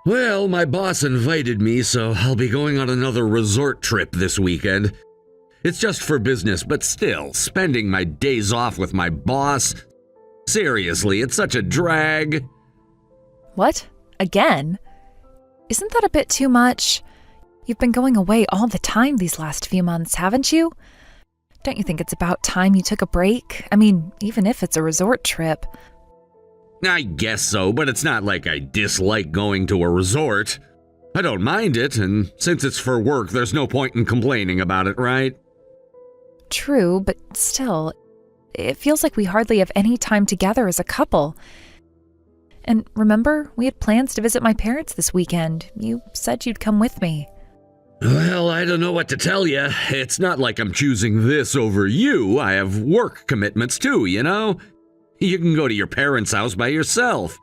Well, my boss invited me, so I'll be going on another resort trip this weekend. It's just for business, but still, spending my days off with my boss. Seriously, it's such a drag. What? Again? Isn't that a bit too much? You've been going away all the time these last few months, haven't you? Don't you think it's about time you took a break? I mean, even if it's a resort trip. I guess so, but it's not like I dislike going to a resort. I don't mind it, and since it's for work, there's no point in complaining about it, right? True, but still, it feels like we hardly have any time together as a couple. And remember, we had plans to visit my parents this weekend. You said you'd come with me. Well, I don't know what to tell you. It's not like I'm choosing this over you. I have work commitments too, you know? You can go to your parents' house by yourself.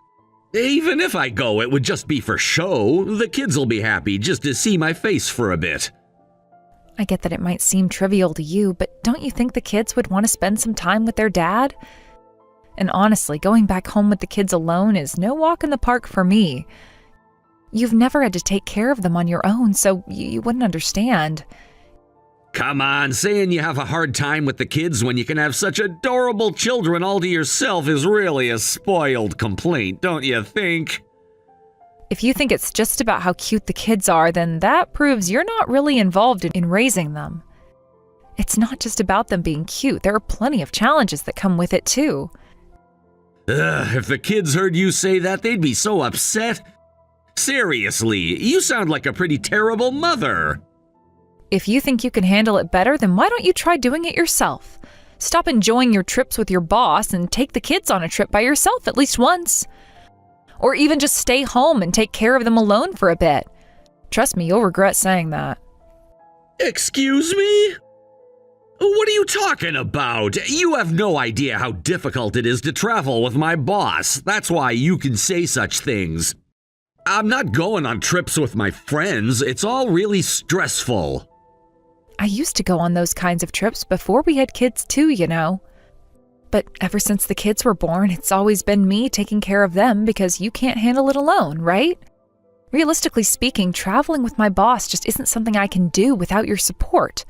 Even if I go, it would just be for show. The kids will be happy just to see my face for a bit. I get that it might seem trivial to you, but don't you think the kids would want to spend some time with their dad? And honestly, going back home with the kids alone is no walk in the park for me. You've never had to take care of them on your own, so you wouldn't understand. Come on, saying you have a hard time with the kids when you can have such adorable children all to yourself is really a spoiled complaint, don't you think? If you think it's just about how cute the kids are, then that proves you're not really involved in raising them. It's not just about them being cute. There are plenty of challenges that come with it, too. If the kids heard you say that, they'd be so upset. Seriously, you sound like a pretty terrible mother. If you think you can handle it better, then why don't you try doing it yourself? Stop enjoying your trips with your boss and take the kids on a trip by yourself at least once. Or even just stay home and take care of them alone for a bit. Trust me, you'll regret saying that. Excuse me? What are you talking about? You have no idea how difficult it is to travel with my boss. That's why you can say such things. I'm not going on trips with my friends. It's all really stressful. I used to go on those kinds of trips before we had kids too, you know. But ever since the kids were born, it's always been me taking care of them because you can't handle it alone, right? Realistically speaking, traveling with my boss just isn't something I can do without your support.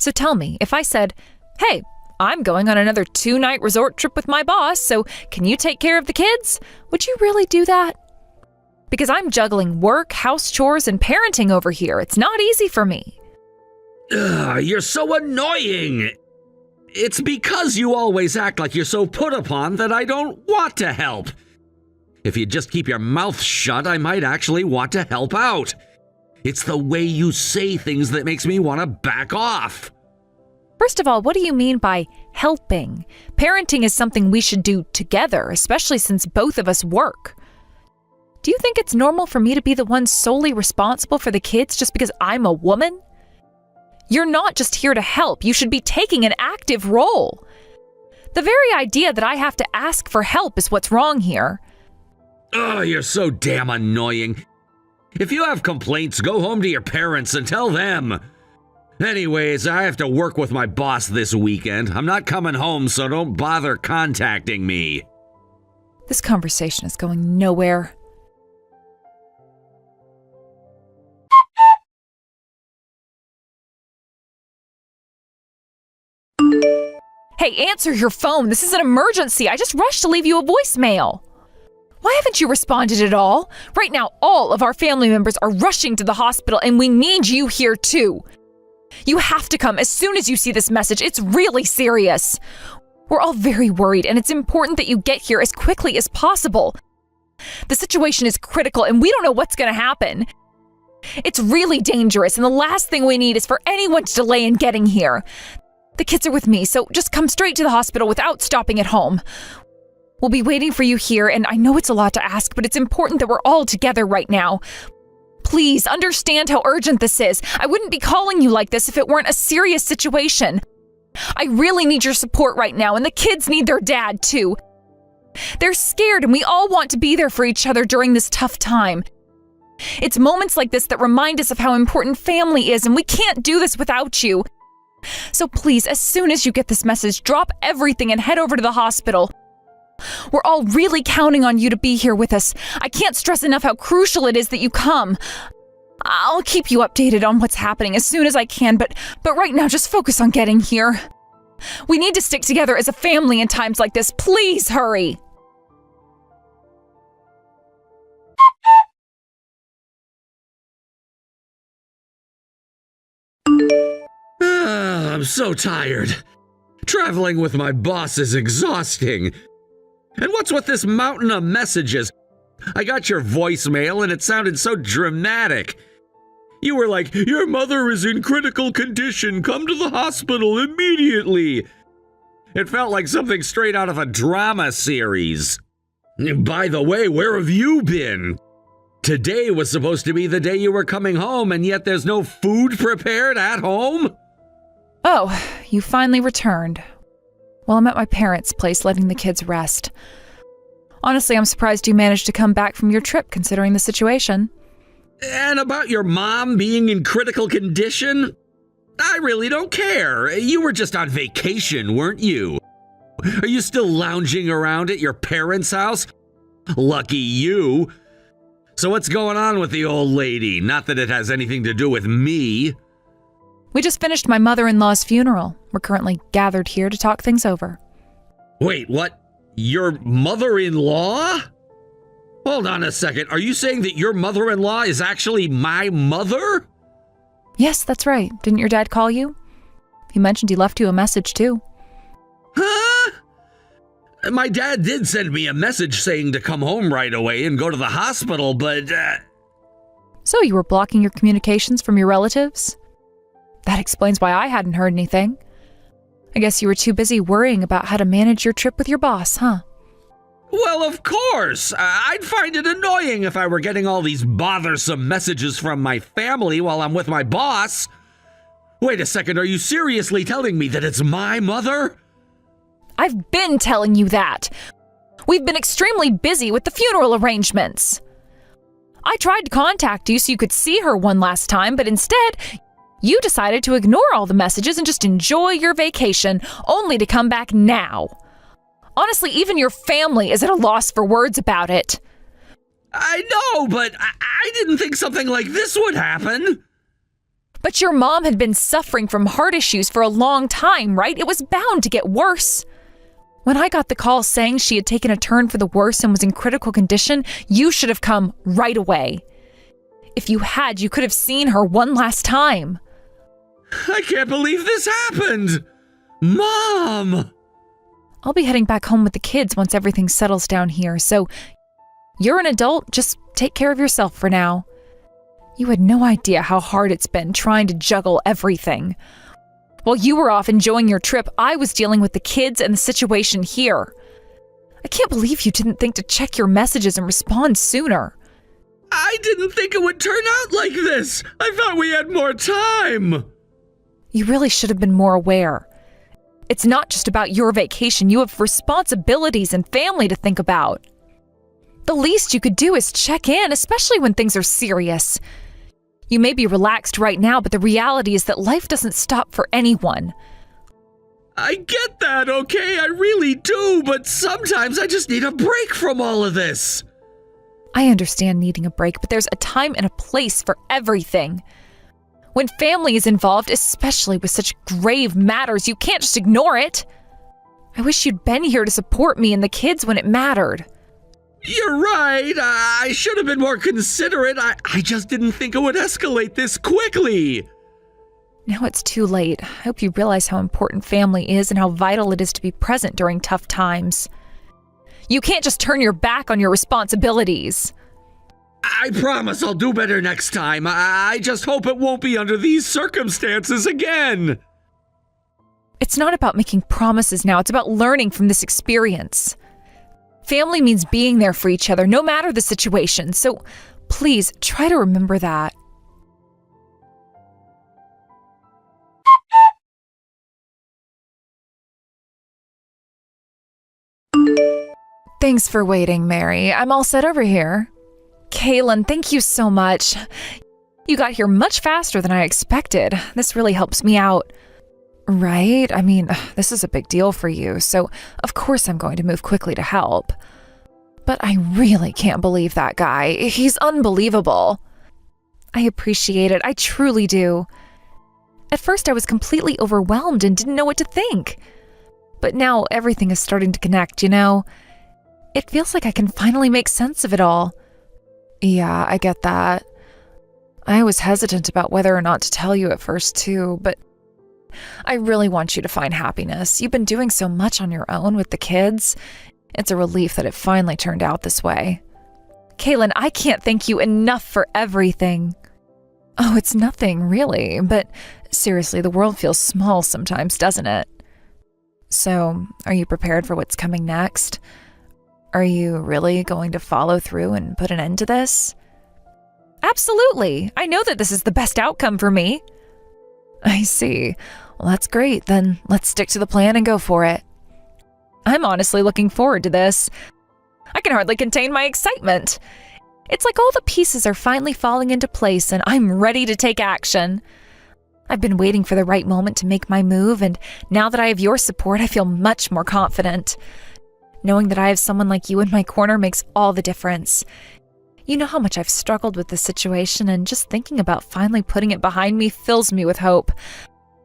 So tell me, if I said, hey, I'm going on another 2-night resort trip with my boss, so can you take care of the kids? Would you really do that? Because I'm juggling work, house chores, and parenting over here. It's not easy for me. You're so annoying. It's because you always act like you're so put upon that I don't want to help. If you'd just keep your mouth shut, I might actually want to help out. It's the way you say things that makes me want to back off. First of all, what do you mean by helping? Parenting is something we should do together, especially since both of us work. Do you think it's normal for me to be the one solely responsible for the kids just because I'm a woman? You're not just here to help. You should be taking an active role. The very idea that I have to ask for help is what's wrong here. Oh, you're so damn annoying. If you have complaints, go home to your parents and tell them. Anyways, I have to work with my boss this weekend. I'm not coming home, so don't bother contacting me. This conversation is going nowhere. Hey, answer your phone. This is an emergency. I just rushed to leave you a voicemail. Why haven't you responded at all? Right now, all of our family members are rushing to the hospital and we need you here too. You have to come as soon as you see this message. It's really serious. We're all very worried and it's important that you get here as quickly as possible. The situation is critical and we don't know what's going to happen. It's really dangerous and the last thing we need is for anyone to delay in getting here. The kids are with me, so just come straight to the hospital without stopping at home. We'll be waiting for you here, and I know it's a lot to ask, but it's important that we're all together right now. Please understand how urgent this is. I wouldn't be calling you like this if it weren't a serious situation. I really need your support right now, and the kids need their dad too. They're scared, and we all want to be there for each other during this tough time. It's moments like this that remind us of how important family is, and we can't do this without you. So please, as soon as you get this message, drop everything and head over to the hospital. We're all really counting on you to be here with us. I can't stress enough how crucial it is that you come. I'll keep you updated on what's happening as soon as I can, but right now just focus on getting here. We need to stick together as a family in times like this. Please hurry. I'm so tired. Traveling with my boss is exhausting. And what's with this mountain of messages? I got your voicemail and it sounded so dramatic. You were like, "Your mother is in critical condition. Come to the hospital immediately." It felt like something straight out of a drama series. By the way, where have you been? Today was supposed to be the day you were coming home, and yet there's no food prepared at home? Oh, you finally returned. Well, I'm at my parents' place letting the kids rest. Honestly, I'm surprised you managed to come back from your trip considering the situation. And about your mom being in critical condition? I really don't care. You were just on vacation, weren't you? Are you still lounging around at your parents' house? Lucky you. So what's going on with the old lady? Not that it has anything to do with me. We just finished my mother-in-law's funeral. We're currently gathered here to talk things over. Wait, what? Your mother-in-law? Hold on a second. Are you saying that your mother-in-law is actually my mother? Yes, that's right. Didn't your dad call you? He mentioned he left you a message, too. Huh? My dad did send me a message saying to come home right away and go to the hospital, but... So you were blocking your communications from your relatives? That explains why I hadn't heard anything. I guess you were too busy worrying about how to manage your trip with your boss, huh? Well, of course. I'd find it annoying if I were getting all these bothersome messages from my family while I'm with my boss. Wait a second, are you seriously telling me that it's my mother? I've been telling you that. We've been extremely busy with the funeral arrangements. I tried to contact you so you could see her one last time, but instead, you decided to ignore all the messages and just enjoy your vacation, only to come back now. Honestly, even your family is at a loss for words about it. I know, but I didn't think something like this would happen. But your mom had been suffering from heart issues for a long time, right? It was bound to get worse. When I got the call saying she had taken a turn for the worse and was in critical condition, you should have come right away. If you had, you could have seen her one last time. I can't believe this happened! Mom! I'll be heading back home with the kids once everything settles down here, so you're an adult, just take care of yourself for now. You had no idea how hard it's been trying to juggle everything. While you were off enjoying your trip, I was dealing with the kids and the situation here. I can't believe you didn't think to check your messages and respond sooner. I didn't think it would turn out like this! I thought we had more time! You really should have been more aware. It's not just about your vacation. You have responsibilities and family to think about. The least you could do is check in, especially when things are serious. You may be relaxed right now, but the reality is that life doesn't stop for anyone. I get that, okay? I really do, but sometimes I just need a break from all of this. I understand needing a break, but there's a time and a place for everything. When family is involved, especially with such grave matters, you can't just ignore it. I wish you'd been here to support me and the kids when it mattered. You're right. I should have been more considerate. I just didn't think it would escalate this quickly. Now it's too late. I hope you realize how important family is and how vital it is to be present during tough times. You can't just turn your back on your responsibilities. I promise I'll do better next time. I just hope it won't be under these circumstances again. It's not about making promises now. It's about learning from this experience. Family means being there for each other, no matter the situation. So please try to remember that. Thanks for waiting, Mary. I'm all set over here. Kaylin, thank you so much. You got here much faster than I expected. This really helps me out. Right? I mean, this is a big deal for you, so of course I'm going to move quickly to help. But I really can't believe that guy. He's unbelievable. I appreciate it. I truly do. At first I was completely overwhelmed and didn't know what to think. But now everything is starting to connect, you know? It feels like I can finally make sense of it all. Yeah, I get that. I was hesitant about whether or not to tell you at first too, but I really want you to find happiness. You've been doing so much on your own with the kids. It's a relief that it finally turned out this way. Kaylin, I can't thank you enough for everything. Oh, it's nothing, really, but seriously, the world feels small sometimes, doesn't it? So, are you prepared for what's coming next? Are you really going to follow through and put an end to this? Absolutely. I know that this is the best outcome for me. I see. Well, that's great. Then let's stick to the plan and go for it. I'm honestly looking forward to this. I can hardly contain my excitement. It's like all the pieces are finally falling into place and I'm ready to take action. I've been waiting for the right moment to make my move, and now that I have your support, I feel much more confident. Knowing that I have someone like you in my corner makes all the difference. You know how much I've struggled with this situation, and just thinking about finally putting it behind me fills me with hope.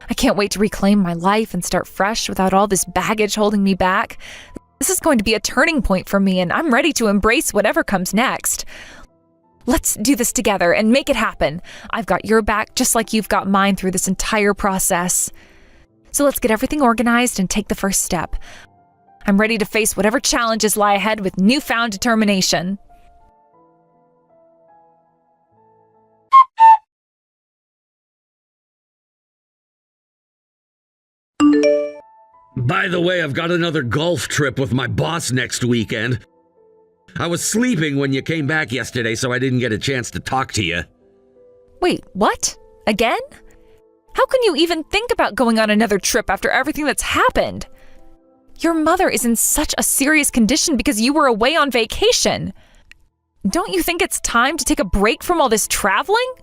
I can't wait to reclaim my life and start fresh without all this baggage holding me back. This is going to be a turning point for me, and I'm ready to embrace whatever comes next. Let's do this together and make it happen. I've got your back just like you've got mine through this entire process. So let's get everything organized and take the first step. I'm ready to face whatever challenges lie ahead with newfound determination. By the way, I've got another golf trip with my boss next weekend. I was sleeping when you came back yesterday, so I didn't get a chance to talk to you. Wait, what? Again? How can you even think about going on another trip after everything that's happened? Your mother is in such a serious condition because you were away on vacation. Don't you think it's time to take a break from all this traveling?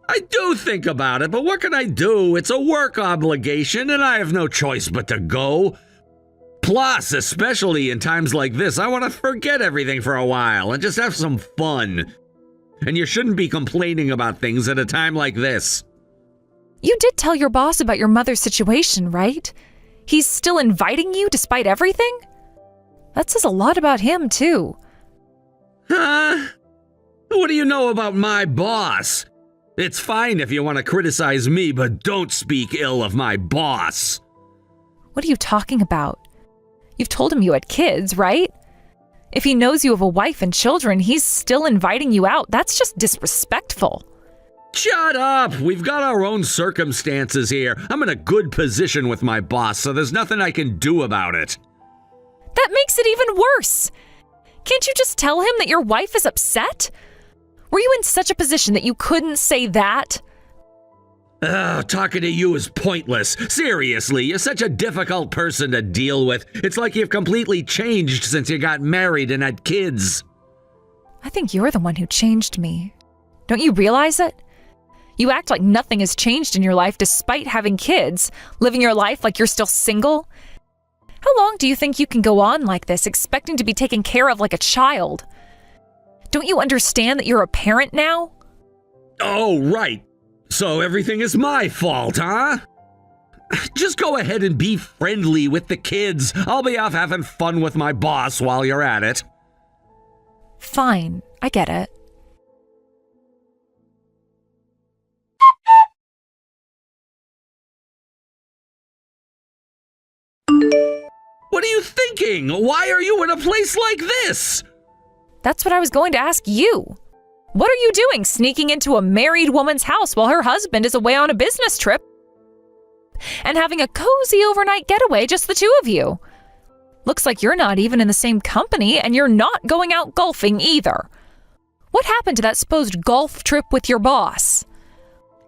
I do think about it, but what can I do? It's a work obligation, and I have no choice but to go. Plus, especially in times like this, I want to forget everything for a while and just have some fun. And you shouldn't be complaining about things at a time like this. You did tell your boss about your mother's situation, right? He's still inviting you despite everything? That says a lot about him, too. Huh? What do you know about my boss? It's fine if you want to criticize me, but don't speak ill of my boss. What are you talking about? You've told him you had kids, right? If he knows you have a wife and children, he's still inviting you out. That's just disrespectful. Shut up! We've got our own circumstances here. I'm in a good position with my boss, so there's nothing I can do about it. That makes it even worse. Can't you just tell him that your wife is upset? Were you in such a position that you couldn't say that? Talking to you is pointless. Seriously, you're such a difficult person to deal with. It's like you've completely changed since you got married and had kids. I think you're the one who changed me. Don't you realize it? You act like nothing has changed in your life despite having kids, living your life like you're still single. How long do you think you can go on like this, expecting to be taken care of like a child? Don't you understand that you're a parent now? Oh, right. So everything is my fault, huh? Just go ahead and be friendly with the kids. I'll be off having fun with my boss while you're at it. Fine, I get it. What are you thinking? Why are you in a place like this? That's what I was going to ask you. What are you doing sneaking into a married woman's house while her husband is away on a business trip and having a cozy overnight getaway, just the two of you? Looks like you're not even in the same company and you're not going out golfing either. What happened to that supposed golf trip with your boss?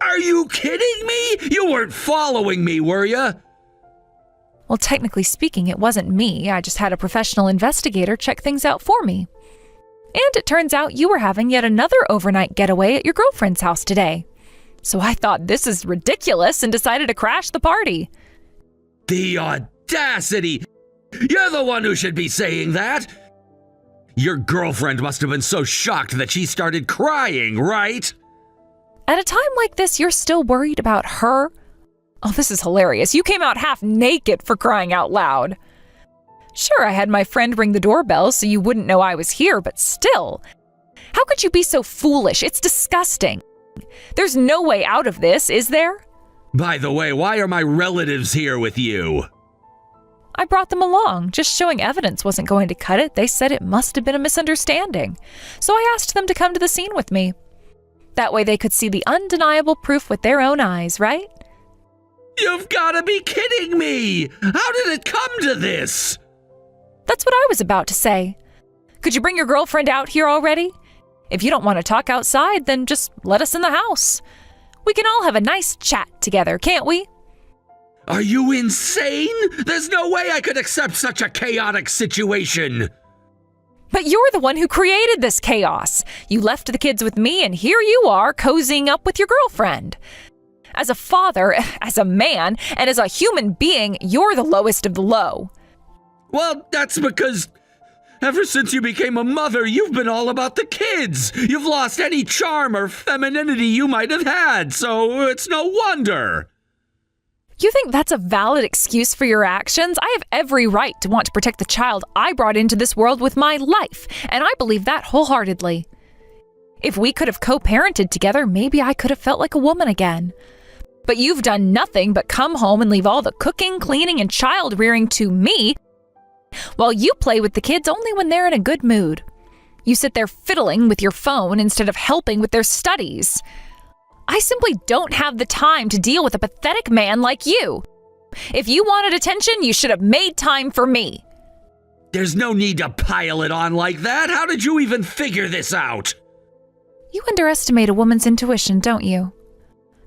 Are you kidding me? You weren't following me, were you? Well, technically speaking, it wasn't me. I just had a professional investigator check things out for me. And it turns out you were having yet another overnight getaway at your girlfriend's house today. So I thought this is ridiculous and decided to crash the party. The audacity! You're the one who should be saying that! Your girlfriend must have been so shocked that she started crying, right? At a time like this, you're still worried about her? Oh, this is hilarious. You came out half naked, for crying out loud. Sure, I had my friend ring the doorbell so you wouldn't know I was here, but still. How could you be so foolish? It's disgusting. There's no way out of this, is there? By the way, why are my relatives here with you? I brought them along. Just showing evidence wasn't going to cut it. They said it must have been a misunderstanding. So I asked them to come to the scene with me. That way they could see the undeniable proof with their own eyes, right? You've got to be kidding me! How did it come to this? That's what I was about to say. Could you bring your girlfriend out here already? If you don't want to talk outside, then just let us in the house. We can all have a nice chat together, can't we? Are you insane? There's no way I could accept such a chaotic situation. But you're the one who created this chaos. You left the kids with me, and here you are cozying up with your girlfriend. As a father, as a man, and as a human being, you're the lowest of the low. Well, that's because ever since you became a mother, you've been all about the kids. You've lost any charm or femininity you might have had, so it's no wonder. You think that's a valid excuse for your actions? I have every right to want to protect the child I brought into this world with my life, and I believe that wholeheartedly. If we could have co-parented together, maybe I could have felt like a woman again. But you've done nothing but come home and leave all the cooking, cleaning, and child rearing to me, while you play with the kids only when they're in a good mood. You sit there fiddling with your phone instead of helping with their studies. I simply don't have the time to deal with a pathetic man like you. If you wanted attention, you should have made time for me. There's no need to pile it on like that. How did you even figure this out? You underestimate a woman's intuition, don't you?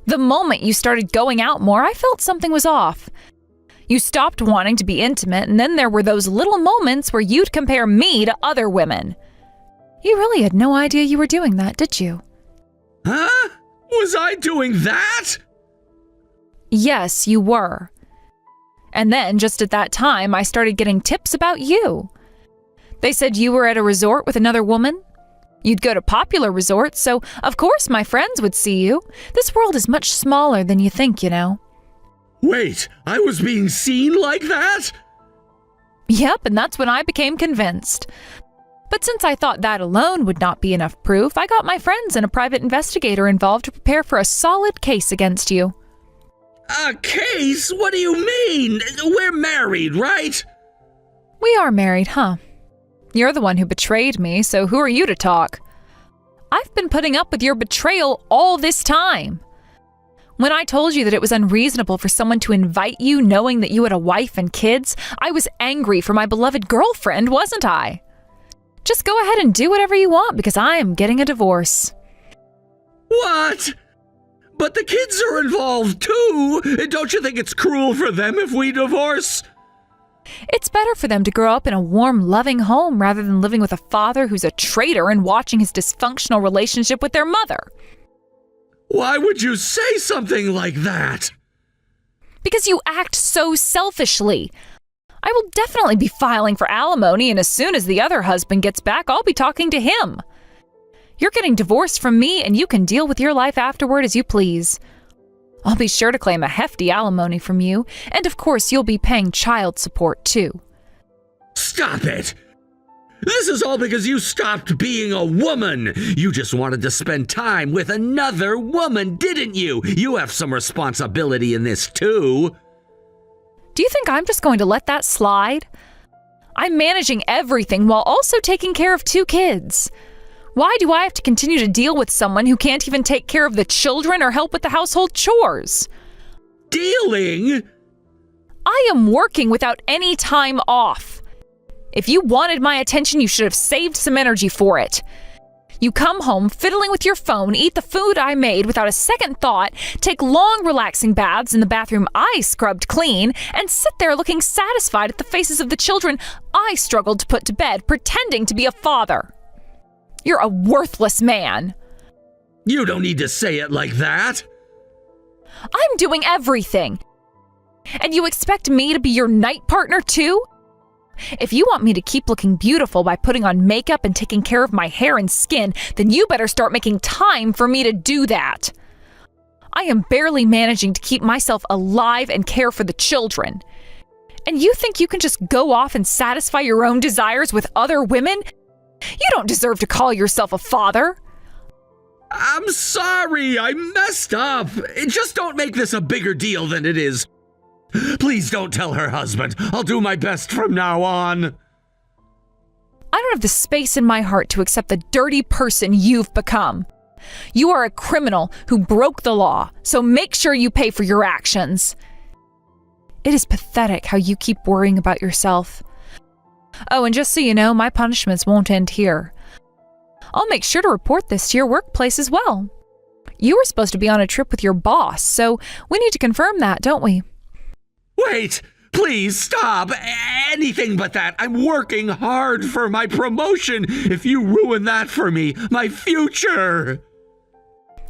The moment you started going out more, I felt something was off. You stopped wanting to be intimate, and then there were those little moments where you'd compare me to other women. You really had no idea you were doing that, did you? Huh? Was I doing that? Yes, you were. And then, just at that time, I started getting tips about you. They said you were at a resort with another woman. You'd go to popular resorts, so of course my friends would see you. This world is much smaller than you think, you know. Wait, I was being seen like that? Yep, and that's when I became convinced. But since I thought that alone would not be enough proof, I got my friends and a private investigator involved to prepare for a solid case against you. A case? What do you mean? We're married, right? We are married, huh? You're the one who betrayed me, so who are you to talk? I've been putting up with your betrayal all this time. When I told you that it was unreasonable for someone to invite you knowing that you had a wife and kids, I was angry for my beloved girlfriend, wasn't I? Just go ahead and do whatever you want because I am getting a divorce. What? But the kids are involved too. Don't you think it's cruel for them if we divorce? It's better for them to grow up in a warm, loving home rather than living with a father who's a traitor and watching his dysfunctional relationship with their mother. Why would you say something like that? Because you act so selfishly. I will definitely be filing for alimony, and as soon as the other husband gets back, I'll be talking to him. You're getting divorced from me, and you can deal with your life afterward as you please. I'll be sure to claim a hefty alimony from you, and of course you'll be paying child support too. Stop it! This is all because you stopped being a woman. You just wanted to spend time with another woman, didn't you? You have some responsibility in this too. Do you think I'm just going to let that slide? I'm managing everything while also taking care of 2 kids. Why do I have to continue to deal with someone who can't even take care of the children or help with the household chores? Dealing? I am working without any time off. If you wanted my attention, you should have saved some energy for it. You come home fiddling with your phone, eat the food I made without a second thought, take long relaxing baths in the bathroom I scrubbed clean, and sit there looking satisfied at the faces of the children I struggled to put to bed, pretending to be a father. You're a worthless man. You don't need to say it like that. I'm doing everything. And you expect me to be your night partner too? If you want me to keep looking beautiful by putting on makeup and taking care of my hair and skin, then you better start making time for me to do that. I am barely managing to keep myself alive and care for the children. And you think you can just go off and satisfy your own desires with other women? You don't deserve to call yourself a father. I'm sorry, I messed up. Just don't make this a bigger deal than it is. Please don't tell her husband. I'll do my best from now on. I don't have the space in my heart to accept the dirty person you've become. You are a criminal who broke the law, so make sure you pay for your actions. It is pathetic how you keep worrying about yourself. Oh, and just so you know, my punishments won't end here. I'll make sure to report this to your workplace as well. You were supposed to be on a trip with your boss, so we need to confirm that, don't we? Wait, please stop. Anything but that. I'm working hard for my promotion. If you ruin that for me, my future.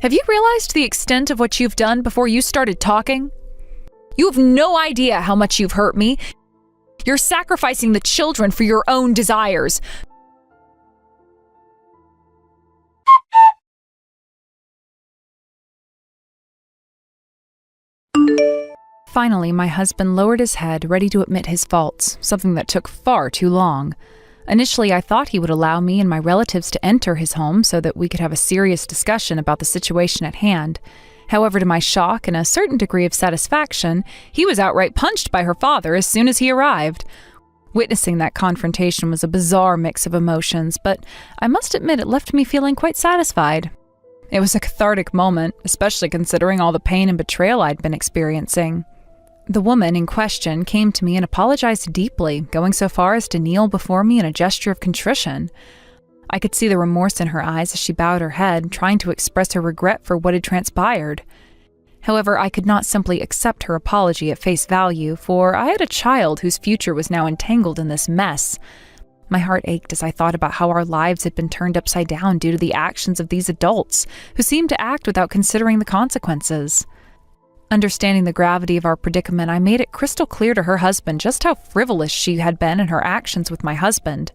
Have you realized the extent of what you've done before you started talking? You have no idea how much you've hurt me. You're sacrificing the children for your own desires. Finally, my husband lowered his head, ready to admit his faults, something that took far too long. Initially, I thought he would allow me and my relatives to enter his home so that we could have a serious discussion about the situation at hand. However, to my shock and a certain degree of satisfaction, he was outright punched by her father as soon as he arrived. Witnessing that confrontation was a bizarre mix of emotions, but I must admit it left me feeling quite satisfied. It was a cathartic moment, especially considering all the pain and betrayal I'd been experiencing. The woman in question came to me and apologized deeply, going so far as to kneel before me in a gesture of contrition. I could see the remorse in her eyes as she bowed her head, trying to express her regret for what had transpired. However, I could not simply accept her apology at face value, for I had a child whose future was now entangled in this mess. My heart ached as I thought about how our lives had been turned upside down due to the actions of these adults, who seemed to act without considering the consequences. Understanding the gravity of our predicament, I made it crystal clear to her husband just how frivolous she had been in her actions with my husband.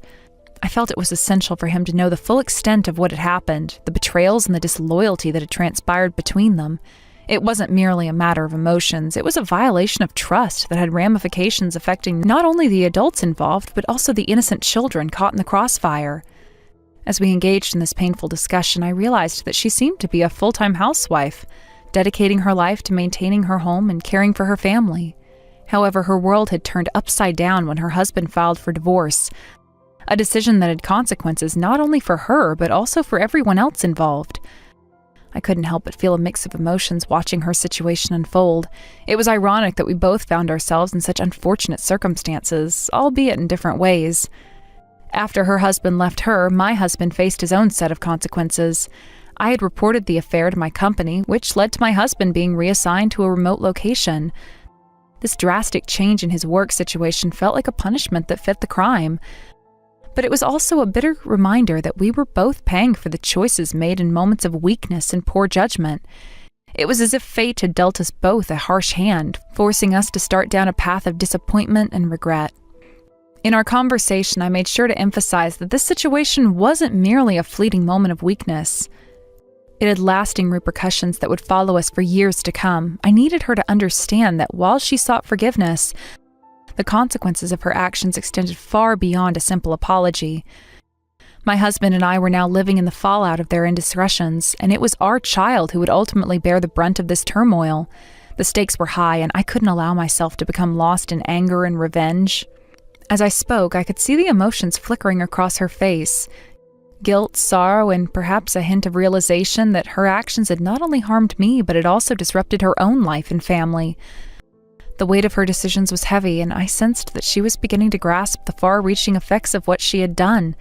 I felt it was essential for him to know the full extent of what had happened, the betrayals and the disloyalty that had transpired between them. It wasn't merely a matter of emotions, it was a violation of trust that had ramifications affecting not only the adults involved, but also the innocent children caught in the crossfire. As we engaged in this painful discussion, I realized that she seemed to be a full-time housewife, dedicating her life to maintaining her home and caring for her family. However, her world had turned upside down when her husband filed for divorce, a decision that had consequences not only for her, but also for everyone else involved. I couldn't help but feel a mix of emotions watching her situation unfold. It was ironic that we both found ourselves in such unfortunate circumstances, albeit in different ways. After her husband left her, my husband faced his own set of consequences. I had reported the affair to my company, which led to my husband being reassigned to a remote location. This drastic change in his work situation felt like a punishment that fit the crime. But it was also a bitter reminder that we were both paying for the choices made in moments of weakness and poor judgment. It was as if fate had dealt us both a harsh hand, forcing us to start down a path of disappointment and regret. In our conversation, I made sure to emphasize that this situation wasn't merely a fleeting moment of weakness. It had lasting repercussions that would follow us for years to come. I needed her to understand that while she sought forgiveness, the consequences of her actions extended far beyond a simple apology. My husband and I were now living in the fallout of their indiscretions, and it was our child who would ultimately bear the brunt of this turmoil. The stakes were high, and I couldn't allow myself to become lost in anger and revenge. As I spoke, I could see the emotions flickering across her face. Guilt, sorrow, and perhaps a hint of realization that her actions had not only harmed me, but had also disrupted her own life and family. The weight of her decisions was heavy, and I sensed that she was beginning to grasp the far-reaching effects of what she had done.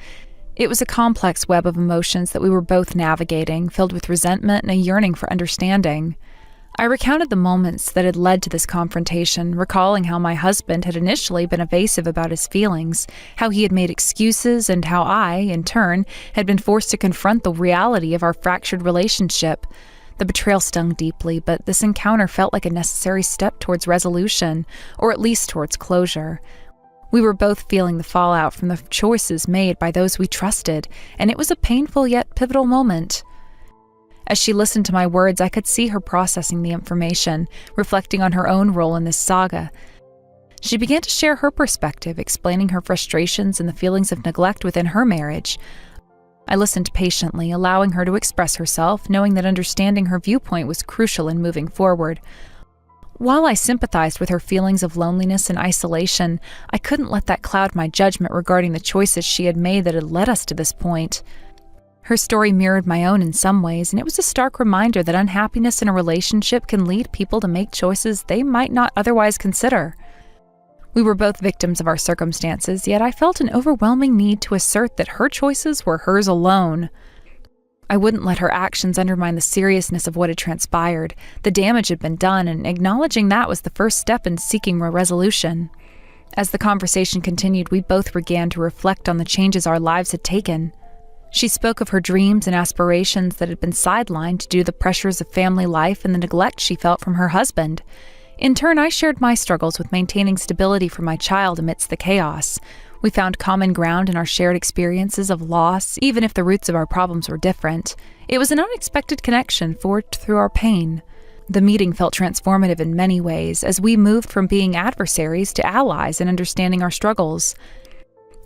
It was a complex web of emotions that we were both navigating, filled with resentment and a yearning for understanding. I recounted the moments that had led to this confrontation, recalling how my husband had initially been evasive about his feelings, how he had made excuses, and how I, in turn, had been forced to confront the reality of our fractured relationship. The betrayal stung deeply, but this encounter felt like a necessary step towards resolution, or at least towards closure. We were both feeling the fallout from the choices made by those we trusted, and it was a painful yet pivotal moment. As she listened to my words, I could see her processing the information, reflecting on her own role in this saga. She began to share her perspective, explaining her frustrations and the feelings of neglect within her marriage. I listened patiently, allowing her to express herself, knowing that understanding her viewpoint was crucial in moving forward. While I sympathized with her feelings of loneliness and isolation, I couldn't let that cloud my judgment regarding the choices she had made that had led us to this point. Her story mirrored my own in some ways, and it was a stark reminder that unhappiness in a relationship can lead people to make choices they might not otherwise consider. We were both victims of our circumstances, yet I felt an overwhelming need to assert that her choices were hers alone. I wouldn't let her actions undermine the seriousness of what had transpired. The damage had been done, and acknowledging that was the first step in seeking a resolution. As the conversation continued, we both began to reflect on the changes our lives had taken. She spoke of her dreams and aspirations that had been sidelined due to the pressures of family life and the neglect she felt from her husband. In turn, I shared my struggles with maintaining stability for my child amidst the chaos. We found common ground in our shared experiences of loss, even if the roots of our problems were different. It was an unexpected connection forged through our pain. The meeting felt transformative in many ways, as we moved from being adversaries to allies in understanding our struggles.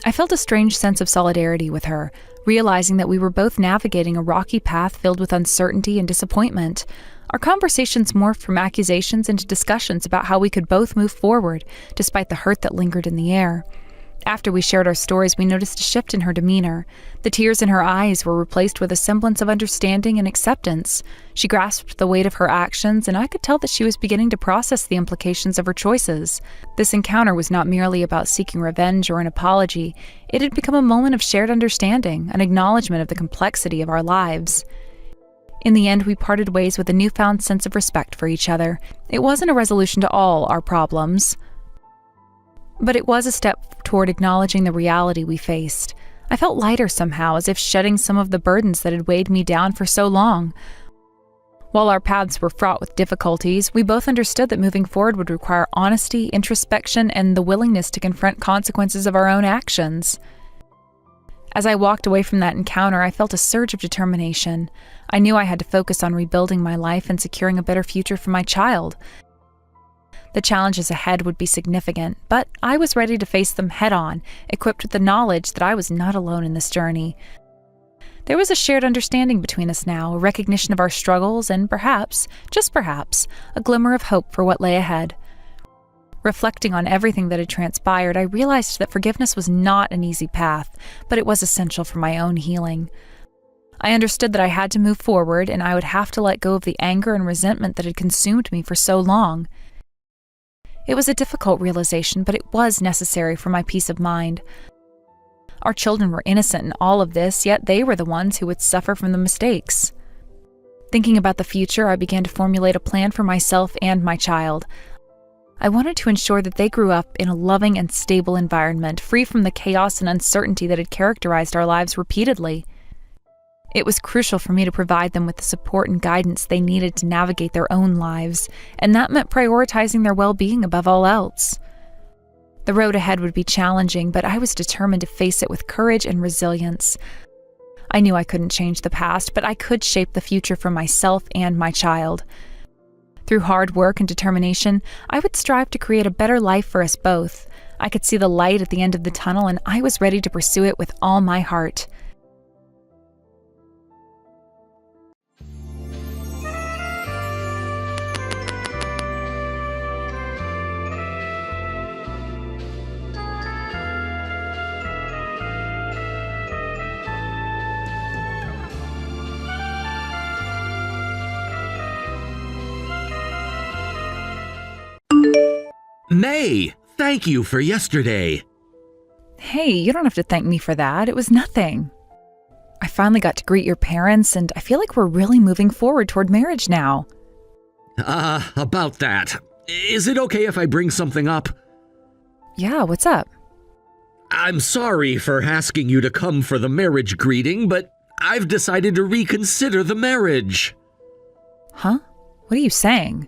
I felt a strange sense of solidarity with her, realizing that we were both navigating a rocky path filled with uncertainty and disappointment. Our conversations morphed from accusations into discussions about how we could both move forward, despite the hurt that lingered in the air. After we shared our stories, we noticed a shift in her demeanor. The tears in her eyes were replaced with a semblance of understanding and acceptance. She grasped the weight of her actions, and I could tell that she was beginning to process the implications of her choices. This encounter was not merely about seeking revenge or an apology. It had become a moment of shared understanding, an acknowledgement of the complexity of our lives. In the end, we parted ways with a newfound sense of respect for each other. It wasn't a resolution to all our problems, but it was a step toward acknowledging the reality we faced. I felt lighter somehow, as if shedding some of the burdens that had weighed me down for so long. While our paths were fraught with difficulties, we both understood that moving forward would require honesty, introspection, and the willingness to confront consequences of our own actions. As I walked away from that encounter, I felt a surge of determination. I knew I had to focus on rebuilding my life and securing a better future for my child. The challenges ahead would be significant, but I was ready to face them head-on, equipped with the knowledge that I was not alone in this journey. There was a shared understanding between us now, a recognition of our struggles, and perhaps, just perhaps, a glimmer of hope for what lay ahead. Reflecting on everything that had transpired, I realized that forgiveness was not an easy path, but it was essential for my own healing. I understood that I had to move forward, and I would have to let go of the anger and resentment that had consumed me for so long. It was a difficult realization, but it was necessary for my peace of mind. Our children were innocent in all of this, yet they were the ones who would suffer from the mistakes. Thinking about the future, I began to formulate a plan for myself and my child. I wanted to ensure that they grew up in a loving and stable environment, free from the chaos and uncertainty that had characterized our lives repeatedly. It was crucial for me to provide them with the support and guidance they needed to navigate their own lives, and that meant prioritizing their well-being above all else. The road ahead would be challenging, but I was determined to face it with courage and resilience. I knew I couldn't change the past, but I could shape the future for myself and my child. Through hard work and determination, I would strive to create a better life for us both. I could see the light at the end of the tunnel, and I was ready to pursue it with all my heart. May, thank you for yesterday. Hey, you don't have to thank me for that. It was nothing. I finally got to greet your parents, and I feel like we're really moving forward toward marriage now. About that. Is it okay if I bring something up? Yeah, what's up? I'm sorry for asking you to come for the marriage greeting, but I've decided to reconsider the marriage. Huh? What are you saying?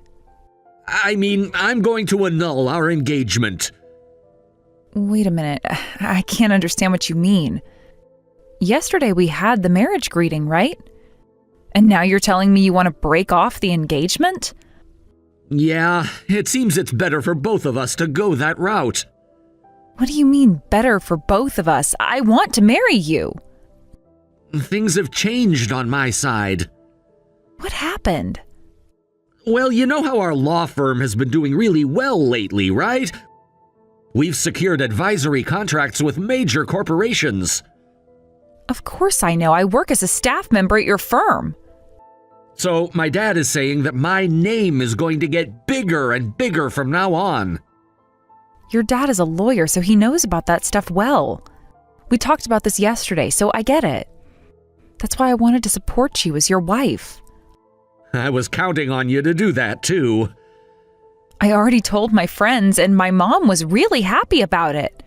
I mean, I'm going to annul our engagement. Wait a minute. I can't understand what you mean. Yesterday we had the marriage greeting, right? And now you're telling me you want to break off the engagement? Yeah, it seems it's better for both of us to go that route. What do you mean, better for both of us? I want to marry you. Things have changed on my side. What happened? Well, you know how our law firm has been doing really well lately, right? We've secured advisory contracts with major corporations. Of course I know. I work as a staff member at your firm. So my dad is saying that my name is going to get bigger and bigger from now on. Your dad is a lawyer, so he knows about that stuff well. We talked about this yesterday, so I get it. That's why I wanted to support you as your wife. I was counting on you to do that, too. I already told my friends, and my mom was really happy about it.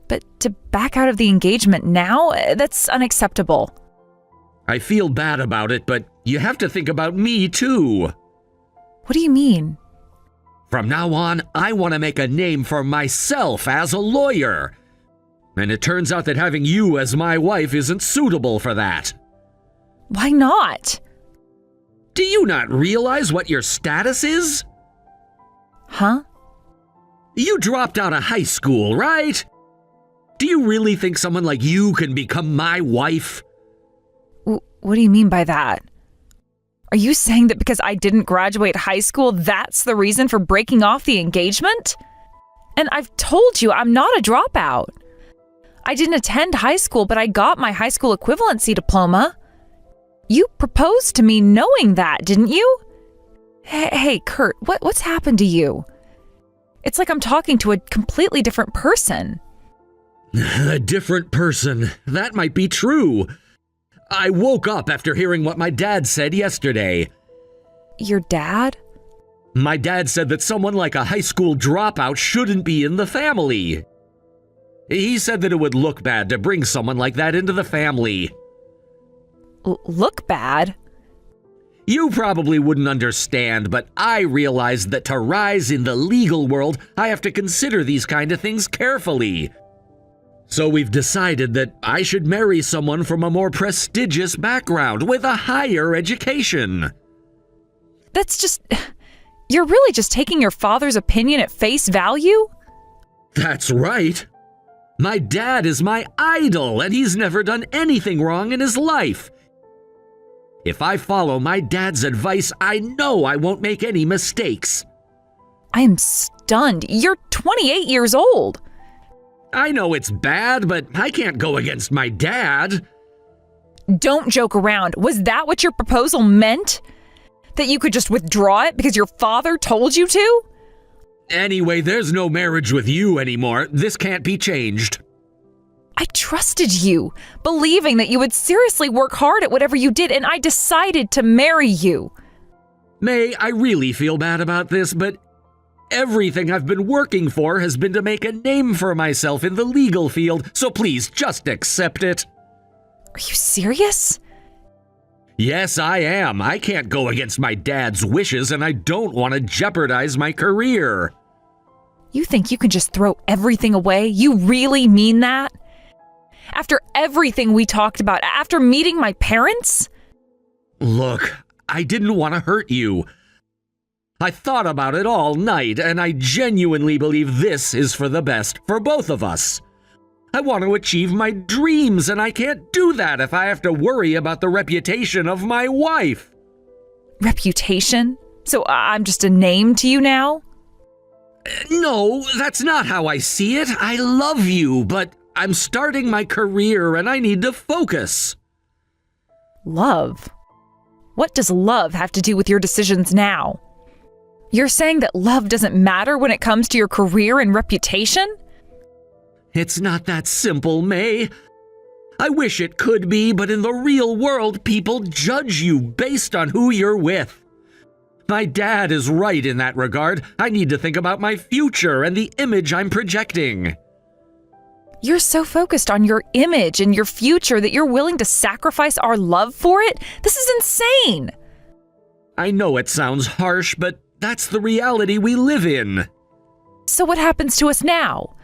But to back out of the engagement now, that's unacceptable. I feel bad about it, but you have to think about me, too. What do you mean? From now on, I want to make a name for myself as a lawyer. And it turns out that having you as my wife isn't suitable for that. Why not? Do you not realize what your status is? Huh? You dropped out of high school, right? Do you really think someone like you can become my wife? What do you mean by that? Are you saying that because I didn't graduate high school, that's the reason for breaking off the engagement? And I've told you I'm not a dropout. I didn't attend high school, but I got my high school equivalency diploma. You proposed to me knowing that, didn't you? Hey, Kurt, what's happened to you? It's like I'm talking to a completely different person. A different person. That might be true. I woke up after hearing what my dad said yesterday. Your dad? My dad said that someone like a high school dropout shouldn't be in the family. He said that it would look bad to bring someone like that into the family. Look bad? You probably wouldn't understand, but I realized that to rise in the legal world, I have to consider these kind of things carefully. So we've decided that I should marry someone from a more prestigious background with a higher education. That's just... You're really just taking your father's opinion at face value? That's right. My dad is my idol, and he's never done anything wrong in his life. If I follow my dad's advice, I know I won't make any mistakes. I am stunned. You're 28 years old. I know it's bad, but I can't go against my dad. Don't joke around. Was that what your proposal meant? That you could just withdraw it because your father told you to? Anyway, there's no marriage with you anymore. This can't be changed. I trusted you, believing that you would seriously work hard at whatever you did, and I decided to marry you. May, I really feel bad about this, but everything I've been working for has been to make a name for myself in the legal field, so please just accept it. Are you serious? Yes, I am. I can't go against my dad's wishes, and I don't want to jeopardize my career. You think you can just throw everything away? You really mean that? After everything we talked about, after meeting my parents? Look, I didn't want to hurt you. I thought about it all night, and I genuinely believe this is for the best for both of us. I want to achieve my dreams, and I can't do that if I have to worry about the reputation of my wife. Reputation? So I'm just a name to you now? No, that's not how I see it. I love you, but I'm starting my career and I need to focus. Love? What does love have to do with your decisions now? You're saying that love doesn't matter when it comes to your career and reputation? It's not that simple, May. I wish it could be, but in the real world, people judge you based on who you're with. My dad is right in that regard. I need to think about my future and the image I'm projecting. You're so focused on your image and your future that you're willing to sacrifice our love for it? This is insane. I know it sounds harsh, but that's the reality we live in. So what happens to us now?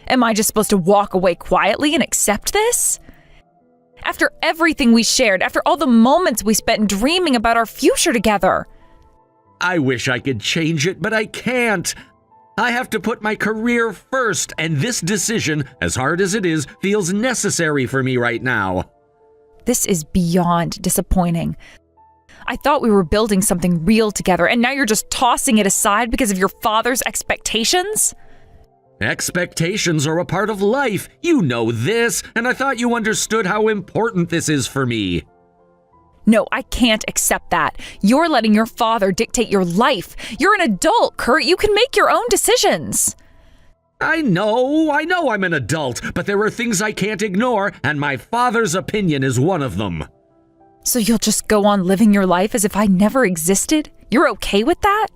Am I just supposed to walk away quietly and accept this? After everything we shared, after all the moments we spent dreaming about our future together. I wish I could change it, but I can't. I have to put my career first, and this decision, as hard as it is, feels necessary for me right now. This is beyond disappointing. I thought we were building something real together, and now you're just tossing it aside because of your father's expectations? Expectations are a part of life. You know this, and I thought you understood how important this is for me. No, I can't accept that. You're letting your father dictate your life. You're an adult, Kurt. You can make your own decisions. I know I'm an adult, but there are things I can't ignore, and my father's opinion is one of them. So you'll just go on living your life as if I never existed? You're okay with that?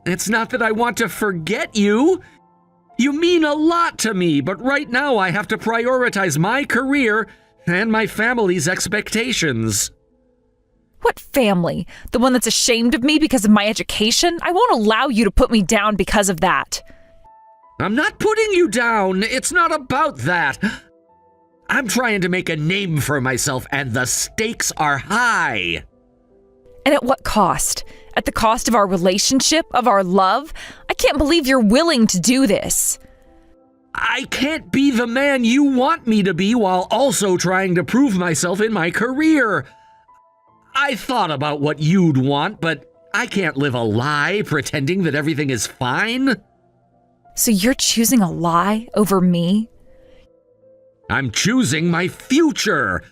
It's not that I want to forget you. You mean a lot to me, but right now I have to prioritize my career and my family's expectations. What family? The one that's ashamed of me because of my education? I won't allow you to put me down because of that. I'm not putting you down. It's not about that. I'm trying to make a name for myself, and the stakes are high. And at what cost? At the cost of our relationship, of our love? I can't believe you're willing to do this. I can't be the man you want me to be while also trying to prove myself in my career. I thought about what you'd want, but I can't live a lie pretending that everything is fine. So you're choosing a lie over me? I'm choosing my future.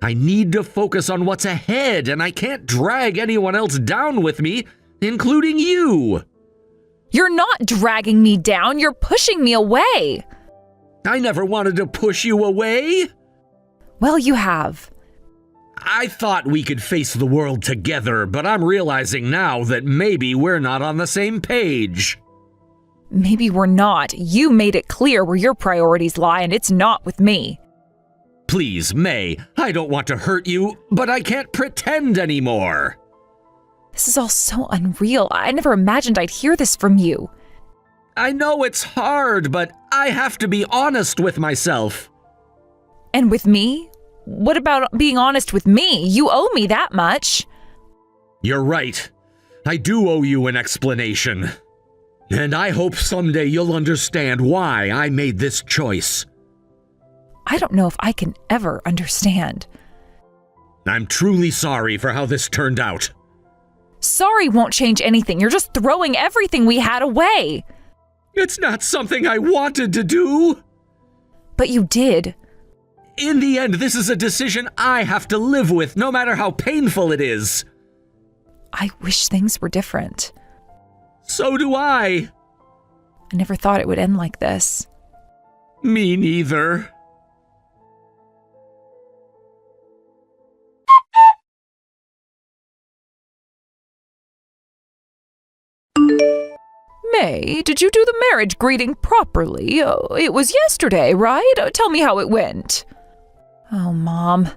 I need to focus on what's ahead, and I can't drag anyone else down with me, including you. You're not dragging me down, you're pushing me away. I never wanted to push you away. Well, you have. I thought we could face the world together, but I'm realizing now that maybe we're not on the same page. Maybe we're not. You made it clear where your priorities lie, and it's not with me. Please, May, I don't want to hurt you, but I can't pretend anymore. This is all so unreal. I never imagined I'd hear this from you. I know it's hard, but I have to be honest with myself. And with me? What about being honest with me? You owe me that much. You're right. I do owe you an explanation. And I hope someday you'll understand why I made this choice. I don't know if I can ever understand. I'm truly sorry for how this turned out. Sorry won't change anything. You're just throwing everything we had away. It's not something I wanted to do. But you did. In the end, this is a decision I have to live with, no matter how painful it is. I wish things were different. So do I. I never thought it would end like this. Me neither. May, did you do the marriage greeting properly? It was yesterday, right? Tell me how it went. Oh, Mom.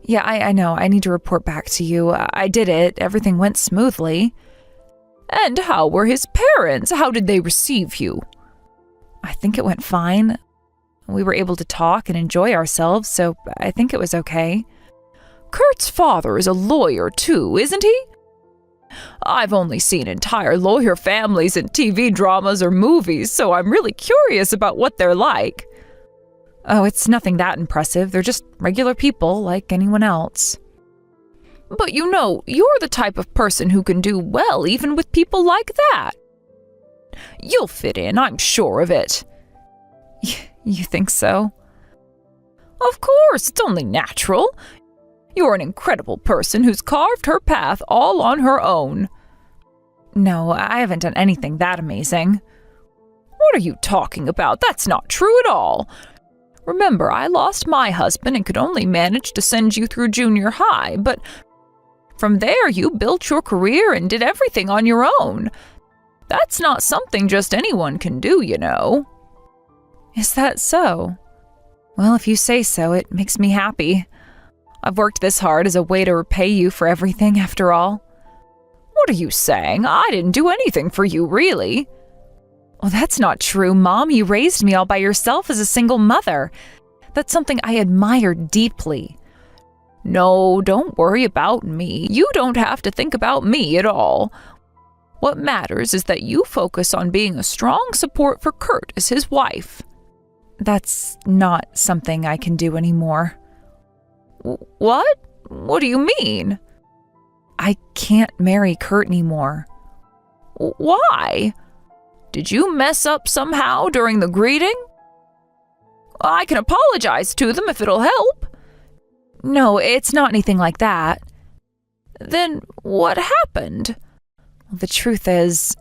Yeah, I know. I need to report back to you. I did it. Everything went smoothly. And how were his parents? How did they receive you? I think it went fine. We were able to talk and enjoy ourselves, so I think it was okay. Kurt's father is a lawyer too, isn't he? I've only seen entire lawyer families in TV dramas or movies, so I'm really curious about what they're like. Oh, it's nothing that impressive. They're just regular people like anyone else. But you know, you're the type of person who can do well even with people like that. You'll fit in, I'm sure of it. You think so? Of course, it's only natural. You're an incredible person who's carved her path all on her own. No, I haven't done anything that amazing. What are you talking about? That's not true at all. Remember, I lost my husband and could only manage to send you through junior high, but from there you built your career and did everything on your own. That's not something just anyone can do, you know. Is that so? Well, if you say so, it makes me happy. I've worked this hard as a way to repay you for everything, after all. What are you saying? I didn't do anything for you, really. Well, that's not true, Mom. You raised me all by yourself as a single mother. That's something I admire deeply. No, don't worry about me. You don't have to think about me at all. What matters is that you focus on being a strong support for Kurt as his wife. That's not something I can do anymore. What? What do you mean? I can't marry Kurt anymore. Why? Did you mess up somehow during the greeting? I can apologize to them if it'll help. No, it's not anything like that. Then what happened? The truth is...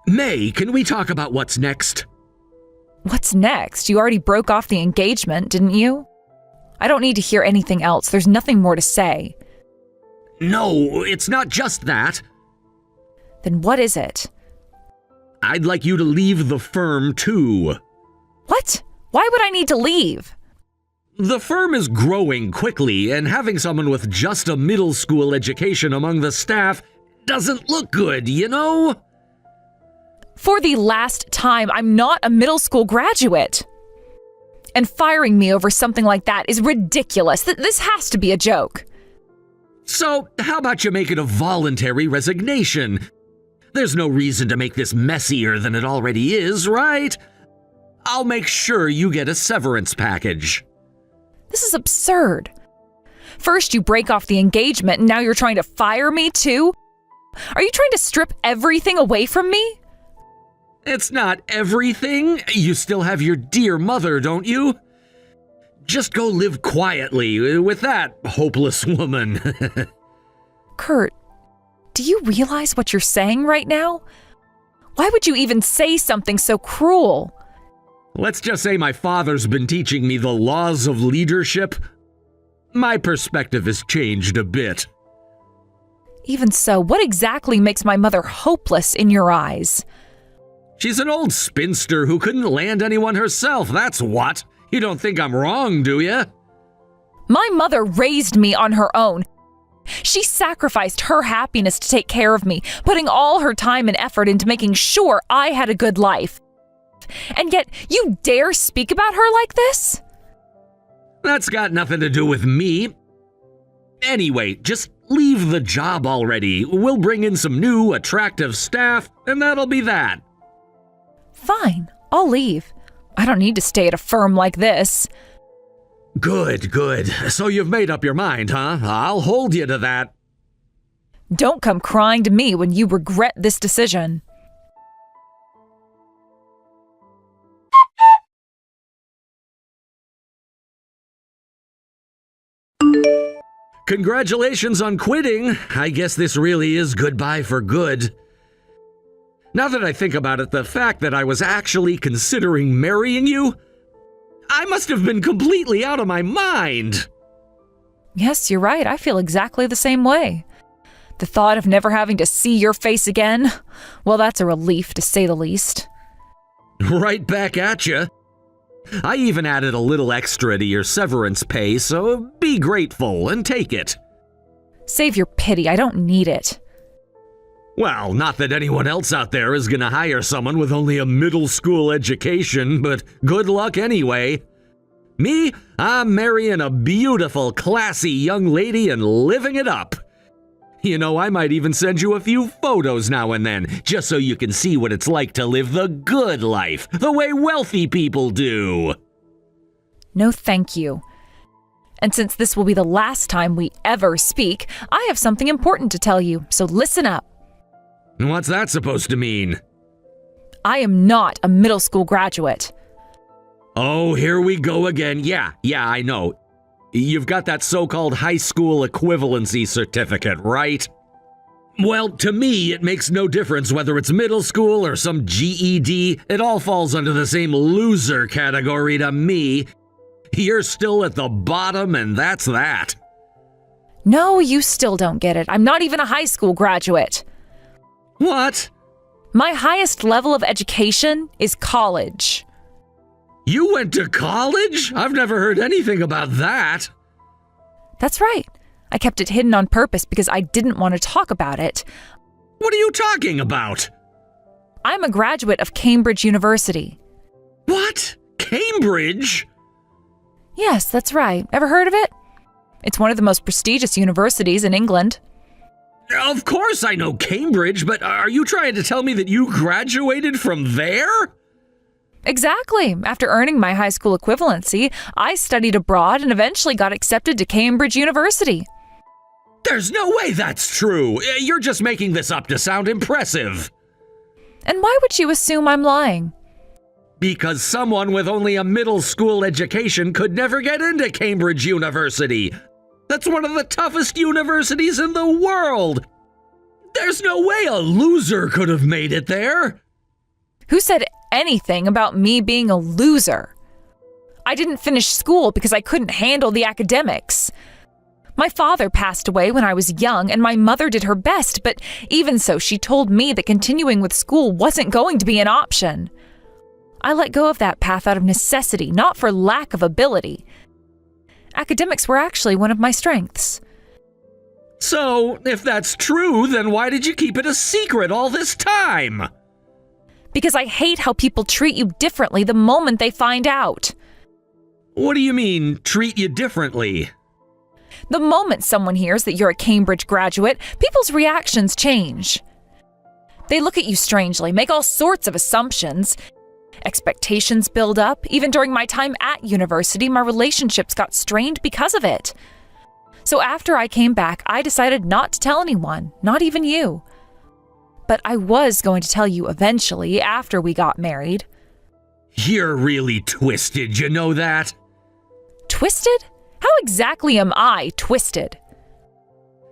May, can we talk about what's next? What's next? You already broke off the engagement, didn't you? I don't need to hear anything else. There's nothing more to say. No, it's not just that. Then what is it? I'd like you to leave the firm, too. What? Why would I need to leave? The firm is growing quickly, and having someone with just a middle school education among the staff doesn't look good, you know? For the last time, I'm not a middle school graduate. And firing me over something like that is ridiculous. This has to be a joke. So, how about you make it a voluntary resignation? There's no reason to make this messier than it already is, right? I'll make sure you get a severance package. This is absurd. First you break off the engagement, and now you're trying to fire me too? Are you trying to strip everything away from me? It's not everything. You still have your dear mother, don't you? Just go live quietly with that hopeless woman. Kurt, do you realize what you're saying right now? Why would you even say something so cruel? Let's just say my father's been teaching me the laws of leadership. My perspective has changed a bit. Even so, what exactly makes my mother hopeless in your eyes? She's an old spinster who couldn't land anyone herself, that's what. You don't think I'm wrong, do you? My mother raised me on her own. She sacrificed her happiness to take care of me, putting all her time and effort into making sure I had a good life. And yet, you dare speak about her like this? That's got nothing to do with me. Anyway, just leave the job already. We'll bring in some new, attractive staff, and that'll be that. Fine, I'll leave. I don't need to stay at a firm like this. Good, good. So you've made up your mind, huh? I'll hold you to that. Don't come crying to me when you regret this decision. Congratulations on quitting. I guess this really is goodbye for good. Now that I think about it, the fact that I was actually considering marrying you, I must have been completely out of my mind. Yes, you're right. I feel exactly the same way. The thought of never having to see your face again, well, that's a relief to say the least. Right back at you. I even added a little extra to your severance pay, so be grateful and take it. Save your pity. I don't need it. Well, not that anyone else out there is gonna hire someone with only a middle school education, but good luck anyway. Me, I'm marrying a beautiful, classy young lady and living it up. You know, I might even send you a few photos now and then, just so you can see what it's like to live the good life, the way wealthy people do. No, thank you. And since this will be the last time we ever speak, I have something important to tell you, so listen up. What's that supposed to mean? I am not a middle school graduate. Oh, here we go again. Yeah, I know. You've got that so-called high school equivalency certificate, right? Well, to me, it makes no difference whether it's middle school or some GED. It all falls under the same loser category to me. You're still at the bottom, and that's that. No, you still don't get it. I'm not even a high school graduate. What? My highest level of education is college. You went to college? I've never heard anything about that. That's right. I kept it hidden on purpose because I didn't want to talk about it. What are you talking about? I'm a graduate of Cambridge University. What? Cambridge? Yes, that's right. Ever heard of it? It's one of the most prestigious universities in England. Of course I know Cambridge, but are you trying to tell me that you graduated from there? Exactly. After earning my high school equivalency, I studied abroad and eventually got accepted to Cambridge University. There's no way that's true. You're just making this up to sound impressive. And why would you assume I'm lying? Because someone with only a middle school education could never get into Cambridge University. That's one of the toughest universities in the world. There's no way a loser could have made it there. Who said anything about me being a loser? I didn't finish school because I couldn't handle the academics. My father passed away when I was young, and my mother did her best, but even so, she told me that continuing with school wasn't going to be an option. I let go of that path out of necessity, not for lack of ability. Academics were actually one of my strengths. So, if that's true, then why did you keep it a secret all this time? Because I hate how people treat you differently the moment they find out. What do you mean, treat you differently? The moment someone hears that you're a Cambridge graduate, people's reactions change. They look at you strangely, make all sorts of assumptions. Expectations build up. Even during my time at university, my relationships got strained because of it. So after I came back, I decided not to tell anyone, not even you. But I was going to tell you eventually after we got married. You're really twisted, you know that? Twisted? How exactly am I twisted?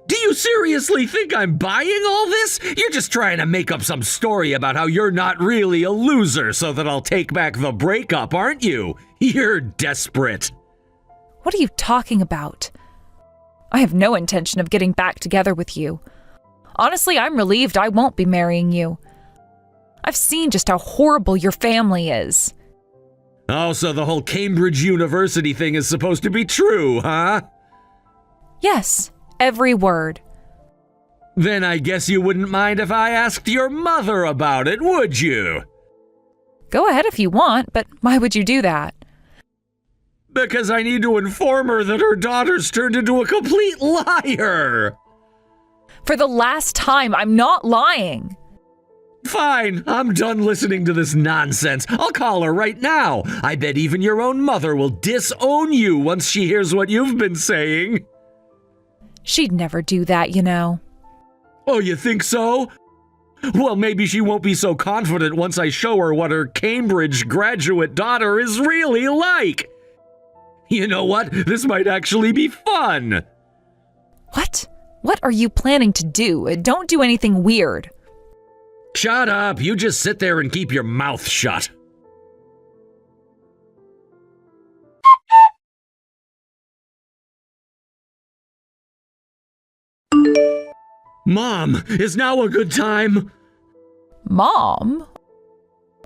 Do you seriously think I'm buying all this? You're just trying to make up some story about how you're not really a loser so that I'll take back the breakup, aren't you? You're desperate. What are you talking about? I have no intention of getting back together with you. Honestly, I'm relieved I won't be marrying you. I've seen just how horrible your family is. Oh, so the whole Cambridge University thing is supposed to be true, huh? Yes, every word. Then I guess you wouldn't mind if I asked your mother about it, would you? Go ahead if you want, but why would you do that? Because I need to inform her that her daughter's turned into a complete liar. For the last time, I'm not lying. Fine, I'm done listening to this nonsense. I'll call her right now. I bet even your own mother will disown you once she hears what you've been saying. She'd never do that, you know. Oh, you think so? Well, maybe she won't be so confident once I show her what her Cambridge graduate daughter is really like. You know what? This might actually be fun. What? What are you planning to do? Don't do anything weird. Shut up. You just sit there and keep your mouth shut. Mom, is now a good time? Mom?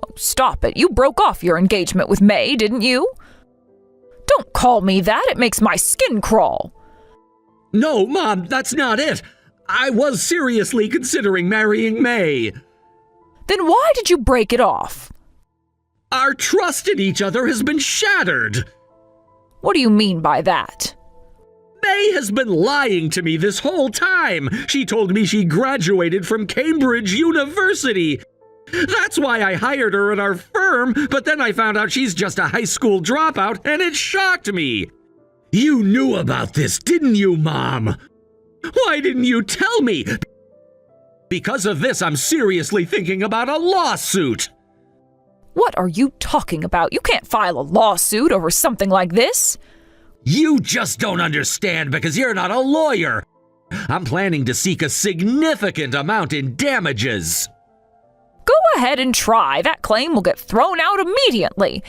Oh, stop it. You broke off your engagement with May, didn't you? Don't call me that. It makes my skin crawl. No, Mom, that's not it. I was seriously considering marrying May. Then why did you break it off? Our trust in each other has been shattered. What do you mean by that? May has been lying to me this whole time. She told me she graduated from Cambridge University. That's why I hired her at our firm, but then I found out she's just a high school dropout, and it shocked me. You knew about this, didn't you, Mom? Why didn't you tell me? Because of this, I'm seriously thinking about a lawsuit. What are you talking about? You can't file a lawsuit over something like this. You just don't understand because you're not a lawyer. I'm planning to seek a significant amount in damages. Go ahead and try. That claim will get thrown out immediately.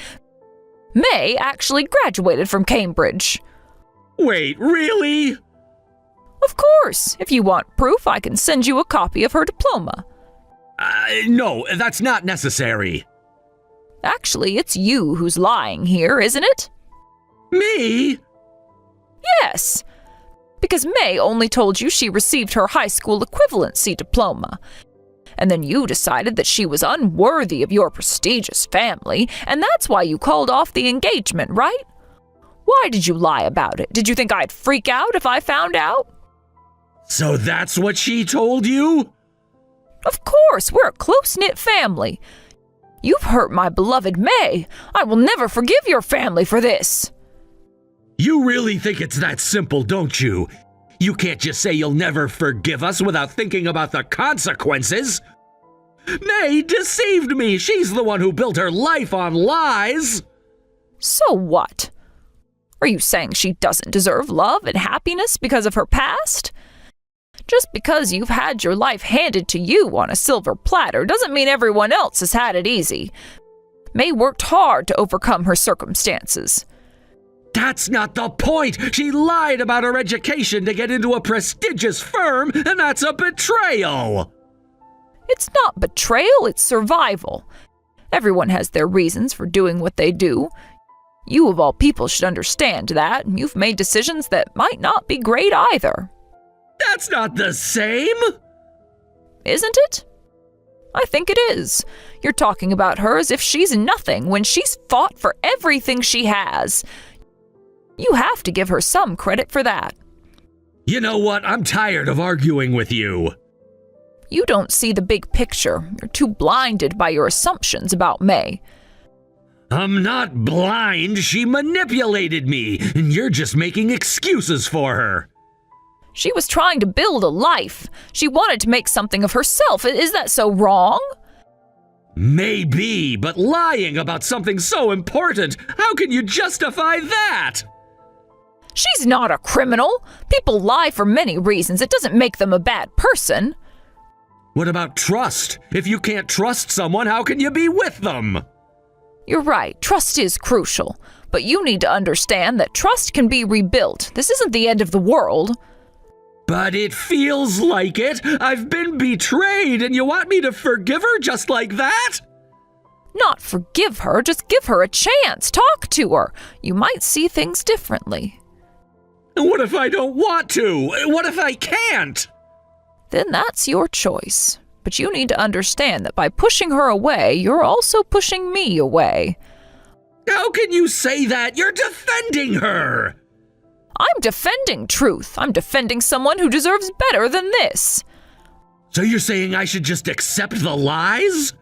May actually graduated from Cambridge. Wait, really? Of course. If you want proof, I can send you a copy of her diploma. No, that's not necessary. Actually, it's you who's lying here, isn't it? Me? Yes, because May only told you she received her high school equivalency diploma. And then you decided that she was unworthy of your prestigious family, and that's why you called off the engagement, right? Why did you lie about it? Did you think I'd freak out if I found out? So that's what she told you? Of course, we're a close-knit family. You've hurt my beloved May. I will never forgive your family for this. You really think it's that simple, don't you? You can't just say you'll never forgive us without thinking about the consequences. May deceived me. She's the one who built her life on lies. So what? Are you saying she doesn't deserve love and happiness because of her past? Just because you've had your life handed to you on a silver platter doesn't mean everyone else has had it easy. May worked hard to overcome her circumstances. That's not the point. She lied about her education to get into a prestigious firm, and that's a betrayal. It's not betrayal, it's survival. Everyone has their reasons for doing what they do. You of all people should understand that, and you've made decisions that might not be great either. That's not the same. Isn't it? I think it is. You're talking about her as if she's nothing when she's fought for everything she has. You have to give her some credit for that. You know what? I'm tired of arguing with you. You don't see the big picture. You're too blinded by your assumptions about May. I'm not blind. She manipulated me, and you're just making excuses for her. She was trying to build a life. She wanted to make something of herself. Is that so wrong? Maybe, but lying about something so important, how can you justify that? She's not a criminal. People lie for many reasons. It doesn't make them a bad person. What about trust? If you can't trust someone, how can you be with them? You're right. Trust is crucial. But you need to understand that trust can be rebuilt. This isn't the end of the world. But it feels like it. I've been betrayed, and you want me to forgive her just like that? Not forgive her, just give her a chance. Talk to her. You might see things differently. What if I don't want to? What if I can't? Then that's your choice. But you need to understand that by pushing her away, you're also pushing me away. How can you say that? You're defending her. I'm defending truth. I'm defending someone who deserves better than this. So you're saying I should just accept the lies?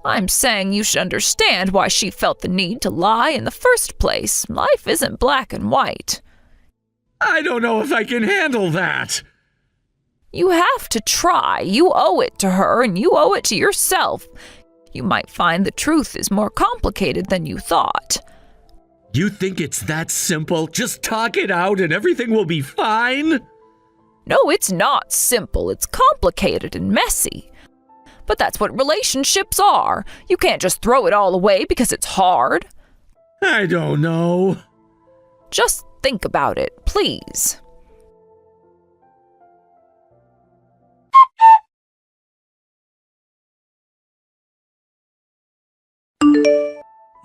I'm saying you should understand why she felt the need to lie in the first place. Life isn't black and white. I don't know if I can handle that. You have to try. You owe it to her, and you owe it to yourself. You might find the truth is more complicated than you thought. You think it's that simple? Just talk it out and everything will be fine? No, it's not simple. It's complicated and messy. But that's what relationships are. You can't just throw it all away because it's hard. I don't know. Just think about it, please.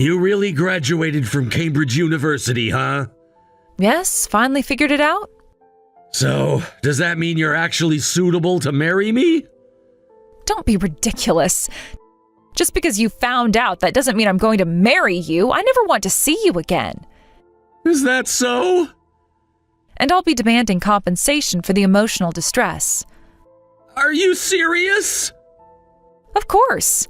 You really graduated from Cambridge University, huh? Yes, finally figured it out? So, does that mean you're actually suitable to marry me? Don't be ridiculous. Just because you found out, that doesn't mean I'm going to marry you. I never want to see you again. Is that so? And I'll be demanding compensation for the emotional distress. Are you serious? Of course.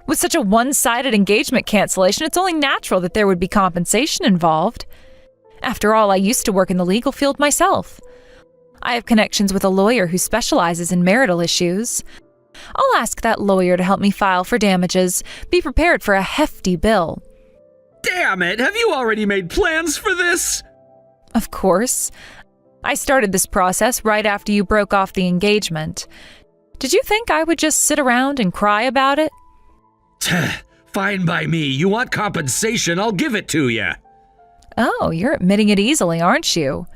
With such a one-sided engagement cancellation, it's only natural that there would be compensation involved. After all, I used to work in the legal field myself. I have connections with a lawyer who specializes in marital issues. I'll ask that lawyer to help me file for damages. Be prepared for a hefty bill. Damn it! Have you already made plans for this? Of course. I started this process right after you broke off the engagement. Did you think I would just sit around and cry about it? Fine by me. You want compensation, I'll give it to you. Oh, you're admitting it easily, aren't you?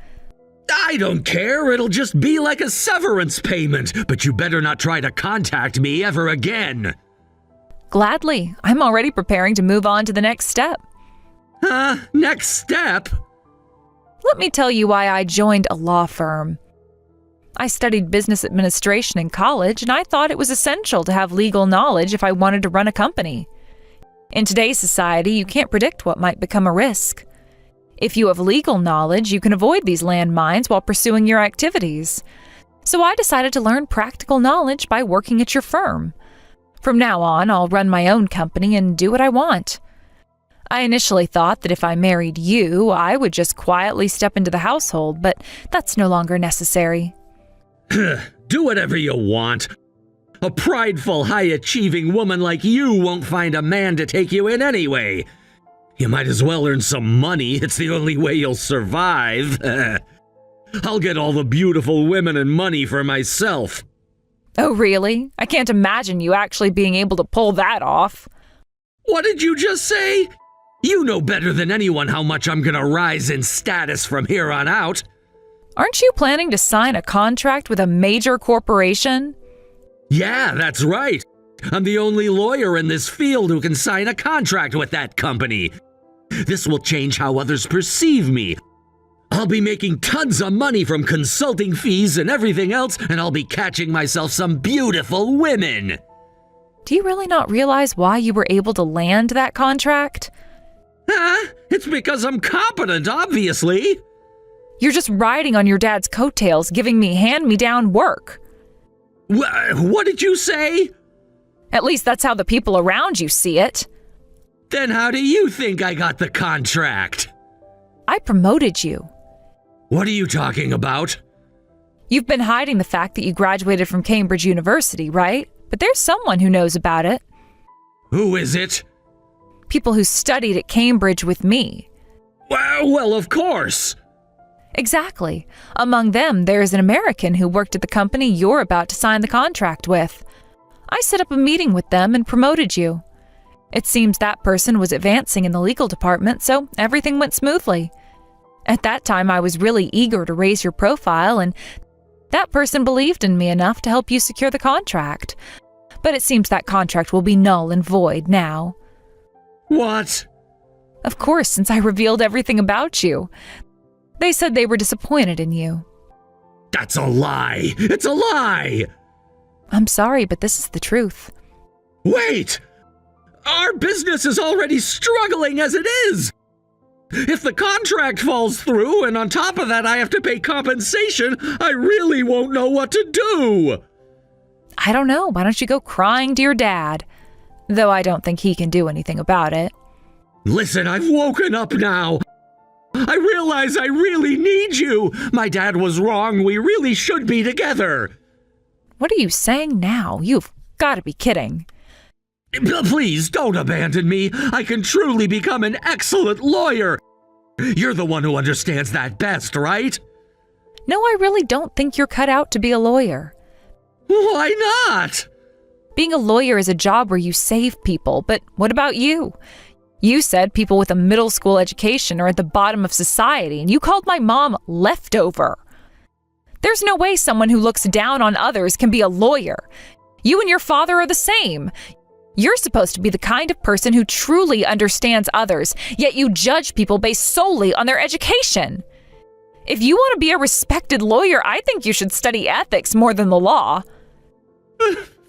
I don't care, it'll just be like a severance payment, but you better not try to contact me ever again. Gladly. I'm already preparing to move on to the next step. Next step? Let me tell you why I joined a law firm. I studied business administration in college, and I thought it was essential to have legal knowledge if I wanted to run a company. In today's society, you can't predict what might become a risk. If you have legal knowledge, you can avoid these landmines while pursuing your activities. So I decided to learn practical knowledge by working at your firm. From now on, I'll run my own company and do what I want. I initially thought that if I married you, I would just quietly step into the household, but that's no longer necessary. Do whatever you want. A prideful, high-achieving woman like you won't find a man to take you in anyway. You might as well earn some money. It's the only way you'll survive. I'll get all the beautiful women and money for myself. Oh, really? I can't imagine you actually being able to pull that off. What did you just say? You know better than anyone how much I'm gonna rise in status from here on out. Aren't you planning to sign a contract with a major corporation? Yeah, that's right. I'm the only lawyer in this field who can sign a contract with that company. This will change how others perceive me. I'll be making tons of money from consulting fees and everything else, and I'll be catching myself some beautiful women. Do you really not realize why you were able to land that contract? It's because I'm competent, obviously. You're just riding on your dad's coattails, giving me hand-me-down work. What did you say? At least that's how the people around you see it. Then how do you think I got the contract? I promoted you. What are you talking about? You've been hiding the fact that you graduated from Cambridge University, right? But there's someone who knows about it. Who is it? People who studied at Cambridge with me. Well, of course. Exactly. Among them, there is an American who worked at the company you're about to sign the contract with. I set up a meeting with them and promoted you. It seems that person was advancing in the legal department, so everything went smoothly. At that time, I was really eager to raise your profile, and that person believed in me enough to help you secure the contract. But it seems that contract will be null and void now. What? Of course, since I revealed everything about you. They said they were disappointed in you. That's a lie! It's a lie! I'm sorry, but this is the truth. Wait! Our business is already struggling as it is! If the contract falls through, and on top of that I have to pay compensation, I really won't know what to do! I don't know. Why don't you go crying to your dad? Though I don't think he can do anything about it. Listen, I've woken up now. I realize I really need you. My dad was wrong. We really should be together. What are you saying now? You've got to be kidding. Please don't abandon me. I can truly become an excellent lawyer. You're the one who understands that best, right? No, I really don't think you're cut out to be a lawyer. Why not? Being a lawyer is a job where you save people, but what about you? You said people with a middle school education are at the bottom of society, and you called my mom leftover. There's no way someone who looks down on others can be a lawyer. You and your father are the same. You're supposed to be the kind of person who truly understands others, yet you judge people based solely on their education. If you want to be a respected lawyer, I think you should study ethics more than the law.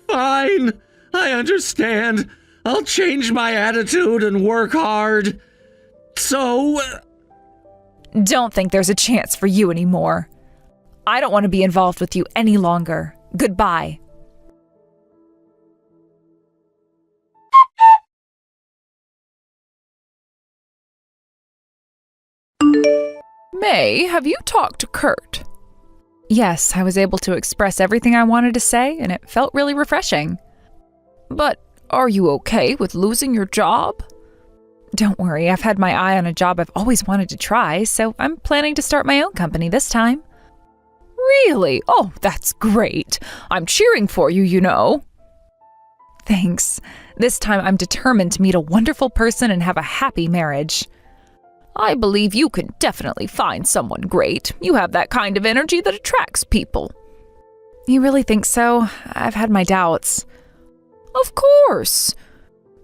Fine. I understand. I'll change my attitude and work hard. So... Don't think there's a chance for you anymore. I don't want to be involved with you any longer. Goodbye. May, have you talked to Kurt? Yes, I was able to express everything I wanted to say, and it felt really refreshing. But are you okay with losing your job? Don't worry, I've had my eye on a job I've always wanted to try, so I'm planning to start my own company this time. Really? Oh, that's great. I'm cheering for you, you know. Thanks. This time I'm determined to meet a wonderful person and have a happy marriage. I believe you can definitely find someone great. You have that kind of energy that attracts people. You really think so? I've had my doubts. Of course.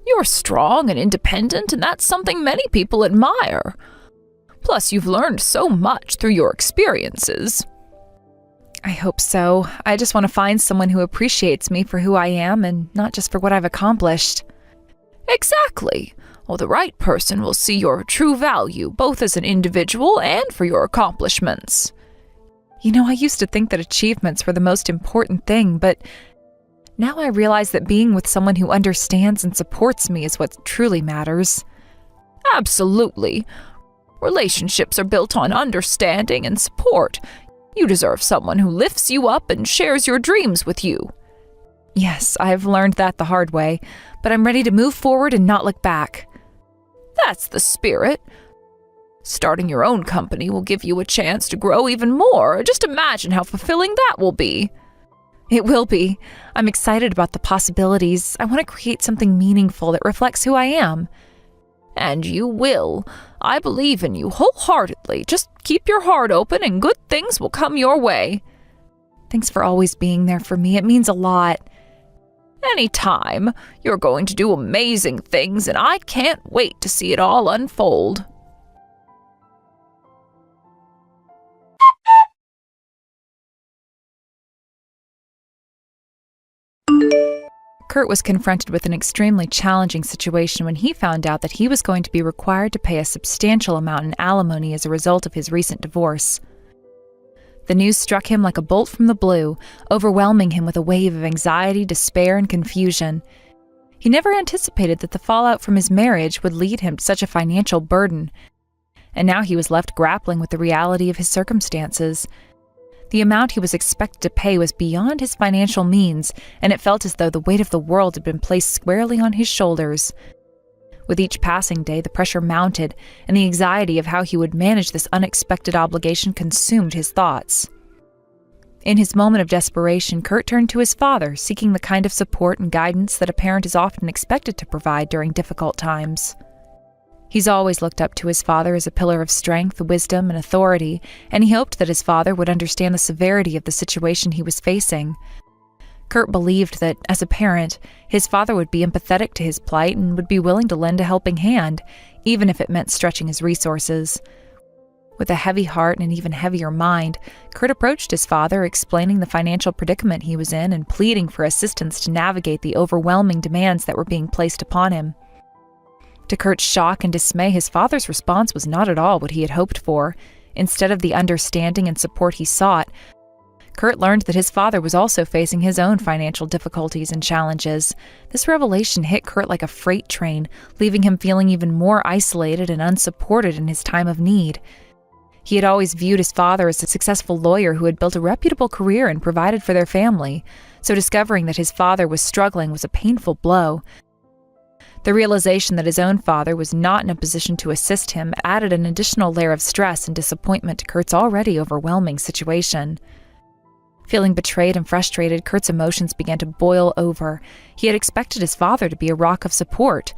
You're strong and independent, and that's something many people admire. Plus, you've learned so much through your experiences. I hope so. I just want to find someone who appreciates me for who I am and not just for what I've accomplished. Exactly. Well, the right person will see your true value, both as an individual and for your accomplishments. You know, I used to think that achievements were the most important thing, but now I realize that being with someone who understands and supports me is what truly matters. Absolutely. Relationships are built on understanding and support. You deserve someone who lifts you up and shares your dreams with you. Yes, I've learned that the hard way, but I'm ready to move forward and not look back. That's the spirit. Starting your own company will give you a chance to grow even more. Just imagine how fulfilling that will be. It will be. I'm excited about the possibilities. I want to create something meaningful that reflects who I am. And you will. I believe in you wholeheartedly. Just keep your heart open and good things will come your way. Thanks for always being there for me. It means a lot. Anytime. You're going to do amazing things, and I can't wait to see it all unfold. Kurt was confronted with an extremely challenging situation when he found out that he was going to be required to pay a substantial amount in alimony as a result of his recent divorce. The news struck him like a bolt from the blue, overwhelming him with a wave of anxiety, despair, and confusion. He never anticipated that the fallout from his marriage would lead him to such a financial burden, and now he was left grappling with the reality of his circumstances. The amount he was expected to pay was beyond his financial means, and it felt as though the weight of the world had been placed squarely on his shoulders. With each passing day, the pressure mounted, and the anxiety of how he would manage this unexpected obligation consumed his thoughts. In his moment of desperation, Kurt turned to his father, seeking the kind of support and guidance that a parent is often expected to provide during difficult times. He's always looked up to his father as a pillar of strength, wisdom, and authority, and he hoped that his father would understand the severity of the situation he was facing. Kurt believed that, as a parent, his father would be empathetic to his plight and would be willing to lend a helping hand, even if it meant stretching his resources. With a heavy heart and an even heavier mind, Kurt approached his father, explaining the financial predicament he was in and pleading for assistance to navigate the overwhelming demands that were being placed upon him. To Kurt's shock and dismay, his father's response was not at all what he had hoped for. Instead of the understanding and support he sought, Kurt learned that his father was also facing his own financial difficulties and challenges. This revelation hit Kurt like a freight train, leaving him feeling even more isolated and unsupported in his time of need. He had always viewed his father as a successful lawyer who had built a reputable career and provided for their family, so discovering that his father was struggling was a painful blow. The realization that his own father was not in a position to assist him added an additional layer of stress and disappointment to Kurt's already overwhelming situation. Feeling betrayed and frustrated, Kurt's emotions began to boil over. He had expected his father to be a rock of support,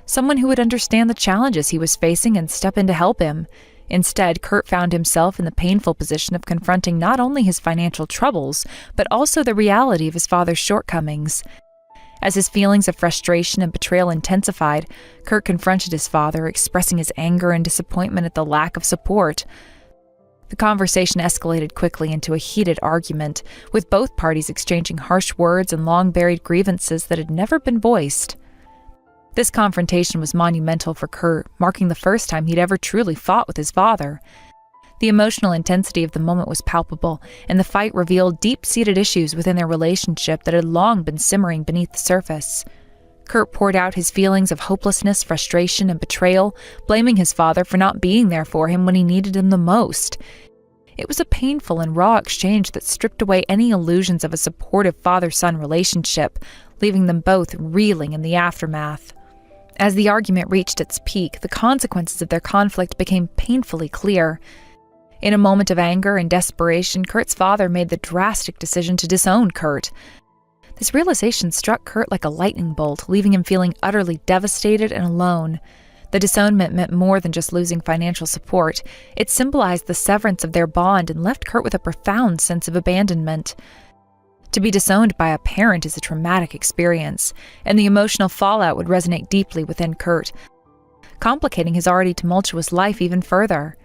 someone who would understand the challenges he was facing and step in to help him. Instead, Kurt found himself in the painful position of confronting not only his financial troubles, but also the reality of his father's shortcomings. As his feelings of frustration and betrayal intensified, Kurt confronted his father, expressing his anger and disappointment at the lack of support. The conversation escalated quickly into a heated argument, with both parties exchanging harsh words and long-buried grievances that had never been voiced. This confrontation was monumental for Kurt, marking the first time he'd ever truly fought with his father. The emotional intensity of the moment was palpable, and the fight revealed deep-seated issues within their relationship that had long been simmering beneath the surface. Kurt poured out his feelings of hopelessness, frustration, and betrayal, blaming his father for not being there for him when he needed him the most. It was a painful and raw exchange that stripped away any illusions of a supportive father-son relationship, leaving them both reeling in the aftermath. As the argument reached its peak, the consequences of their conflict became painfully clear. In a moment of anger and desperation, Kurt's father made the drastic decision to disown Kurt. This realization struck Kurt like a lightning bolt, leaving him feeling utterly devastated and alone. The disownment meant more than just losing financial support. It symbolized the severance of their bond and left Kurt with a profound sense of abandonment. To be disowned by a parent is a traumatic experience, and the emotional fallout would resonate deeply within Kurt, complicating his already tumultuous life even further.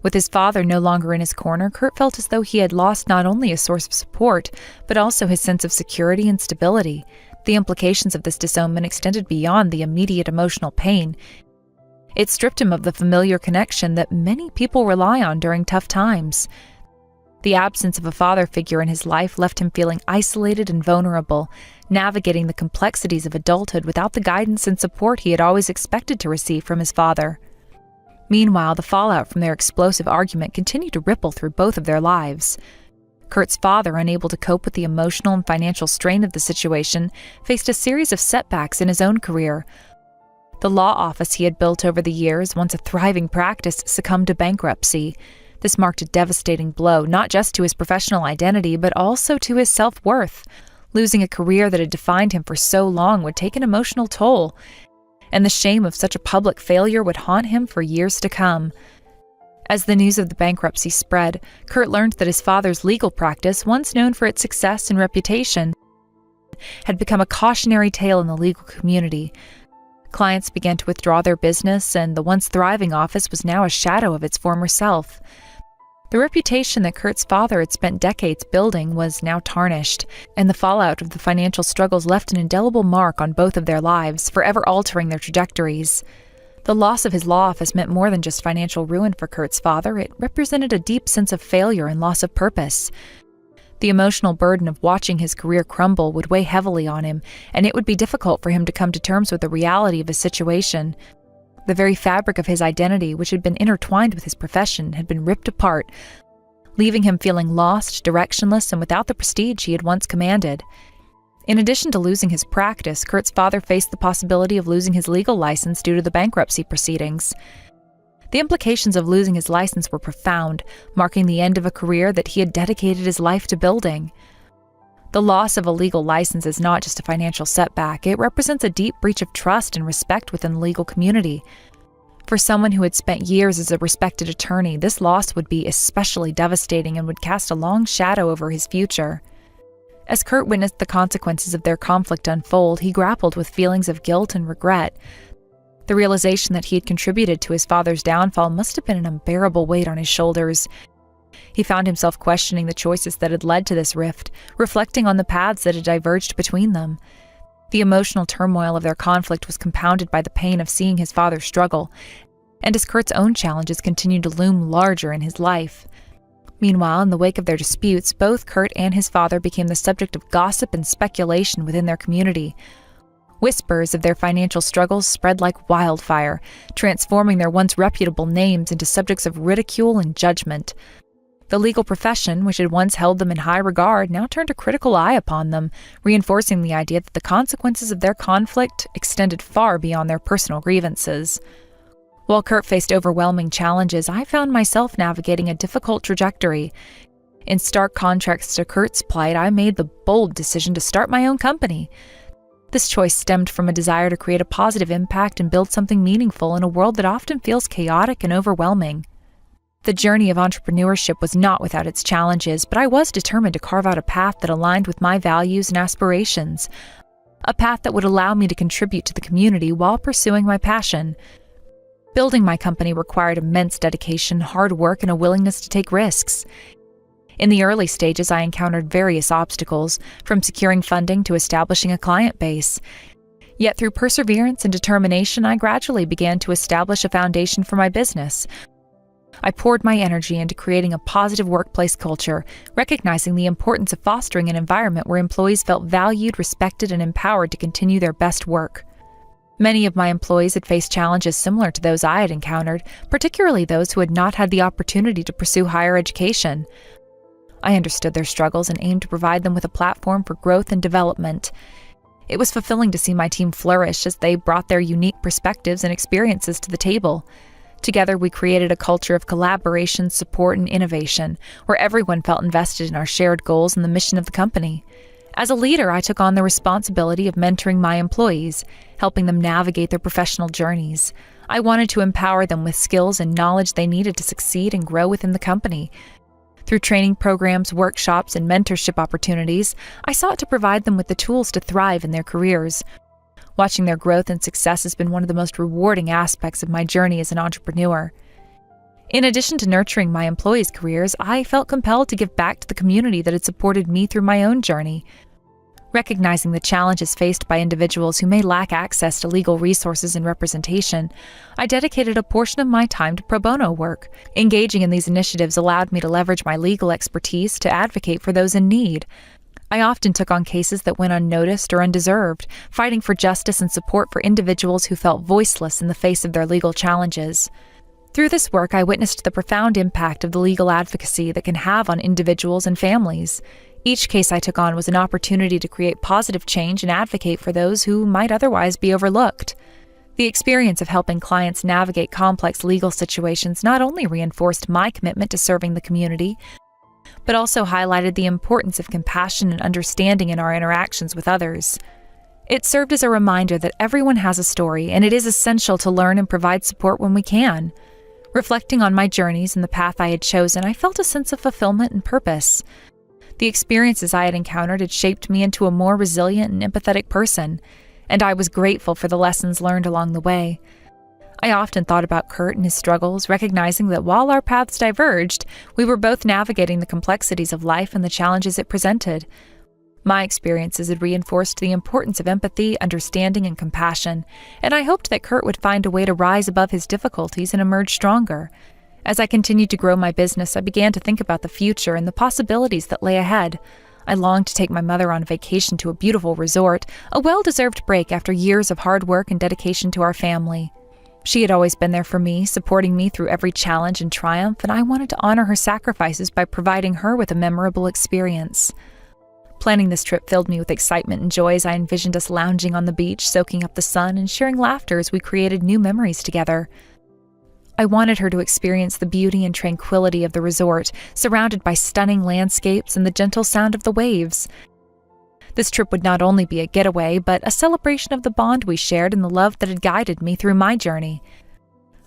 With his father no longer in his corner, Kurt felt as though he had lost not only a source of support, but also his sense of security and stability. The implications of this disownment extended beyond the immediate emotional pain. It stripped him of the familiar connection that many people rely on during tough times. The absence of a father figure in his life left him feeling isolated and vulnerable, navigating the complexities of adulthood without the guidance and support he had always expected to receive from his father. Meanwhile, the fallout from their explosive argument continued to ripple through both of their lives. Kurt's father, unable to cope with the emotional and financial strain of the situation, faced a series of setbacks in his own career. The law office he had built over the years, once a thriving practice, succumbed to bankruptcy. This marked a devastating blow, not just to his professional identity, but also to his self-worth. Losing a career that had defined him for so long would take an emotional toll, and the shame of such a public failure would haunt him for years to come. As the news of the bankruptcy spread, Kurt learned that his father's legal practice, once known for its success and reputation, had become a cautionary tale in the legal community. Clients began to withdraw their business, and the once thriving office was now a shadow of its former self. The reputation that Kurt's father had spent decades building was now tarnished, and the fallout of the financial struggles left an indelible mark on both of their lives, forever altering their trajectories. The loss of his law office meant more than just financial ruin for Kurt's father. It represented a deep sense of failure and loss of purpose. The emotional burden of watching his career crumble would weigh heavily on him, and it would be difficult for him to come to terms with the reality of his situation. The very fabric of his identity, which had been intertwined with his profession, had been ripped apart, leaving him feeling lost, directionless, and without the prestige he had once commanded. In addition to losing his practice, Kurt's father faced the possibility of losing his legal license due to the bankruptcy proceedings. The implications of losing his license were profound, marking the end of a career that he had dedicated his life to building. The loss of a legal license is not just a financial setback, it represents a deep breach of trust and respect within the legal community. For someone who had spent years as a respected attorney, this loss would be especially devastating and would cast a long shadow over his future. As Kurt witnessed the consequences of their conflict unfold, he grappled with feelings of guilt and regret. The realization that he had contributed to his father's downfall must have been an unbearable weight on his shoulders. He found himself questioning the choices that had led to this rift, reflecting on the paths that had diverged between them. The emotional turmoil of their conflict was compounded by the pain of seeing his father struggle, and as Kurt's own challenges continued to loom larger in his life. Meanwhile, in the wake of their disputes, both Kurt and his father became the subject of gossip and speculation within their community. Whispers of their financial struggles spread like wildfire, transforming their once reputable names into subjects of ridicule and judgment. The legal profession, which had once held them in high regard, now turned a critical eye upon them, reinforcing the idea that the consequences of their conflict extended far beyond their personal grievances. While Kurt faced overwhelming challenges, I found myself navigating a difficult trajectory. In stark contrast to Kurt's plight, I made the bold decision to start my own company. This choice stemmed from a desire to create a positive impact and build something meaningful in a world that often feels chaotic and overwhelming. The journey of entrepreneurship was not without its challenges, but I was determined to carve out a path that aligned with my values and aspirations, a path that would allow me to contribute to the community while pursuing my passion. Building my company required immense dedication, hard work, and a willingness to take risks. In the early stages, I encountered various obstacles, from securing funding to establishing a client base. Yet through perseverance and determination, I gradually began to establish a foundation for my business. I poured my energy into creating a positive workplace culture, recognizing the importance of fostering an environment where employees felt valued, respected, and empowered to continue their best work. Many of my employees had faced challenges similar to those I had encountered, particularly those who had not had the opportunity to pursue higher education. I understood their struggles and aimed to provide them with a platform for growth and development. It was fulfilling to see my team flourish as they brought their unique perspectives and experiences to the table. Together, we created a culture of collaboration, support, and innovation, where everyone felt invested in our shared goals and the mission of the company. As a leader, I took on the responsibility of mentoring my employees, helping them navigate their professional journeys. I wanted to empower them with skills and knowledge they needed to succeed and grow within the company. Through training programs, workshops, and mentorship opportunities, I sought to provide them with the tools to thrive in their careers. Watching their growth and success has been one of the most rewarding aspects of my journey as an entrepreneur. In addition to nurturing my employees' careers, I felt compelled to give back to the community that had supported me through my own journey. Recognizing the challenges faced by individuals who may lack access to legal resources and representation, I dedicated a portion of my time to pro bono work. Engaging in these initiatives allowed me to leverage my legal expertise to advocate for those in need. I often took on cases that went unnoticed or undeserved, fighting for justice and support for individuals who felt voiceless in the face of their legal challenges. Through this work, I witnessed the profound impact of the legal advocacy that can have on individuals and families. Each case I took on was an opportunity to create positive change and advocate for those who might otherwise be overlooked. The experience of helping clients navigate complex legal situations not only reinforced my commitment to serving the community, but also highlighted the importance of compassion and understanding in our interactions with others. It served as a reminder that everyone has a story, and it is essential to learn and provide support when we can. Reflecting on my journeys and the path I had chosen, I felt a sense of fulfillment and purpose. The experiences I had encountered had shaped me into a more resilient and empathetic person, and I was grateful for the lessons learned along the way. I often thought about Kurt and his struggles, recognizing that while our paths diverged, we were both navigating the complexities of life and the challenges it presented. My experiences had reinforced the importance of empathy, understanding, and compassion, and I hoped that Kurt would find a way to rise above his difficulties and emerge stronger. As I continued to grow my business, I began to think about the future and the possibilities that lay ahead. I longed to take my mother on vacation to a beautiful resort, a well-deserved break after years of hard work and dedication to our family. She had always been there for me, supporting me through every challenge and triumph, and I wanted to honor her sacrifices by providing her with a memorable experience. Planning this trip filled me with excitement and joy as I envisioned us lounging on the beach, soaking up the sun, and sharing laughter as we created new memories together. I wanted her to experience the beauty and tranquility of the resort, surrounded by stunning landscapes and the gentle sound of the waves. This trip would not only be a getaway, but a celebration of the bond we shared and the love that had guided me through my journey.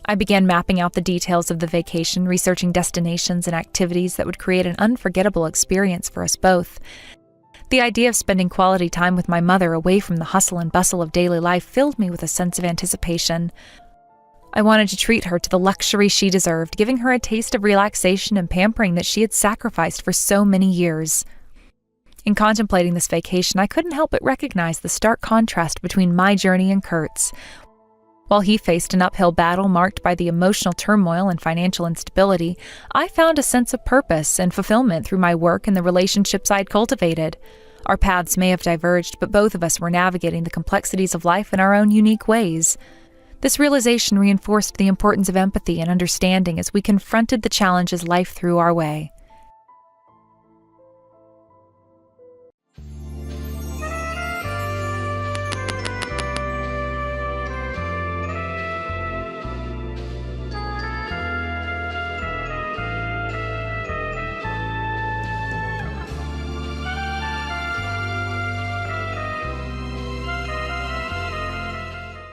I began mapping out the details of the vacation, researching destinations and activities that would create an unforgettable experience for us both. The idea of spending quality time with my mother away from the hustle and bustle of daily life filled me with a sense of anticipation. I wanted to treat her to the luxury she deserved, giving her a taste of relaxation and pampering that she had sacrificed for so many years. In contemplating this vacation, I couldn't help but recognize the stark contrast between my journey and Kurt's. While he faced an uphill battle marked by the emotional turmoil and financial instability, I found a sense of purpose and fulfillment through my work and the relationships I had cultivated. Our paths may have diverged, but both of us were navigating the complexities of life in our own unique ways. This realization reinforced the importance of empathy and understanding as we confronted the challenges life threw our way.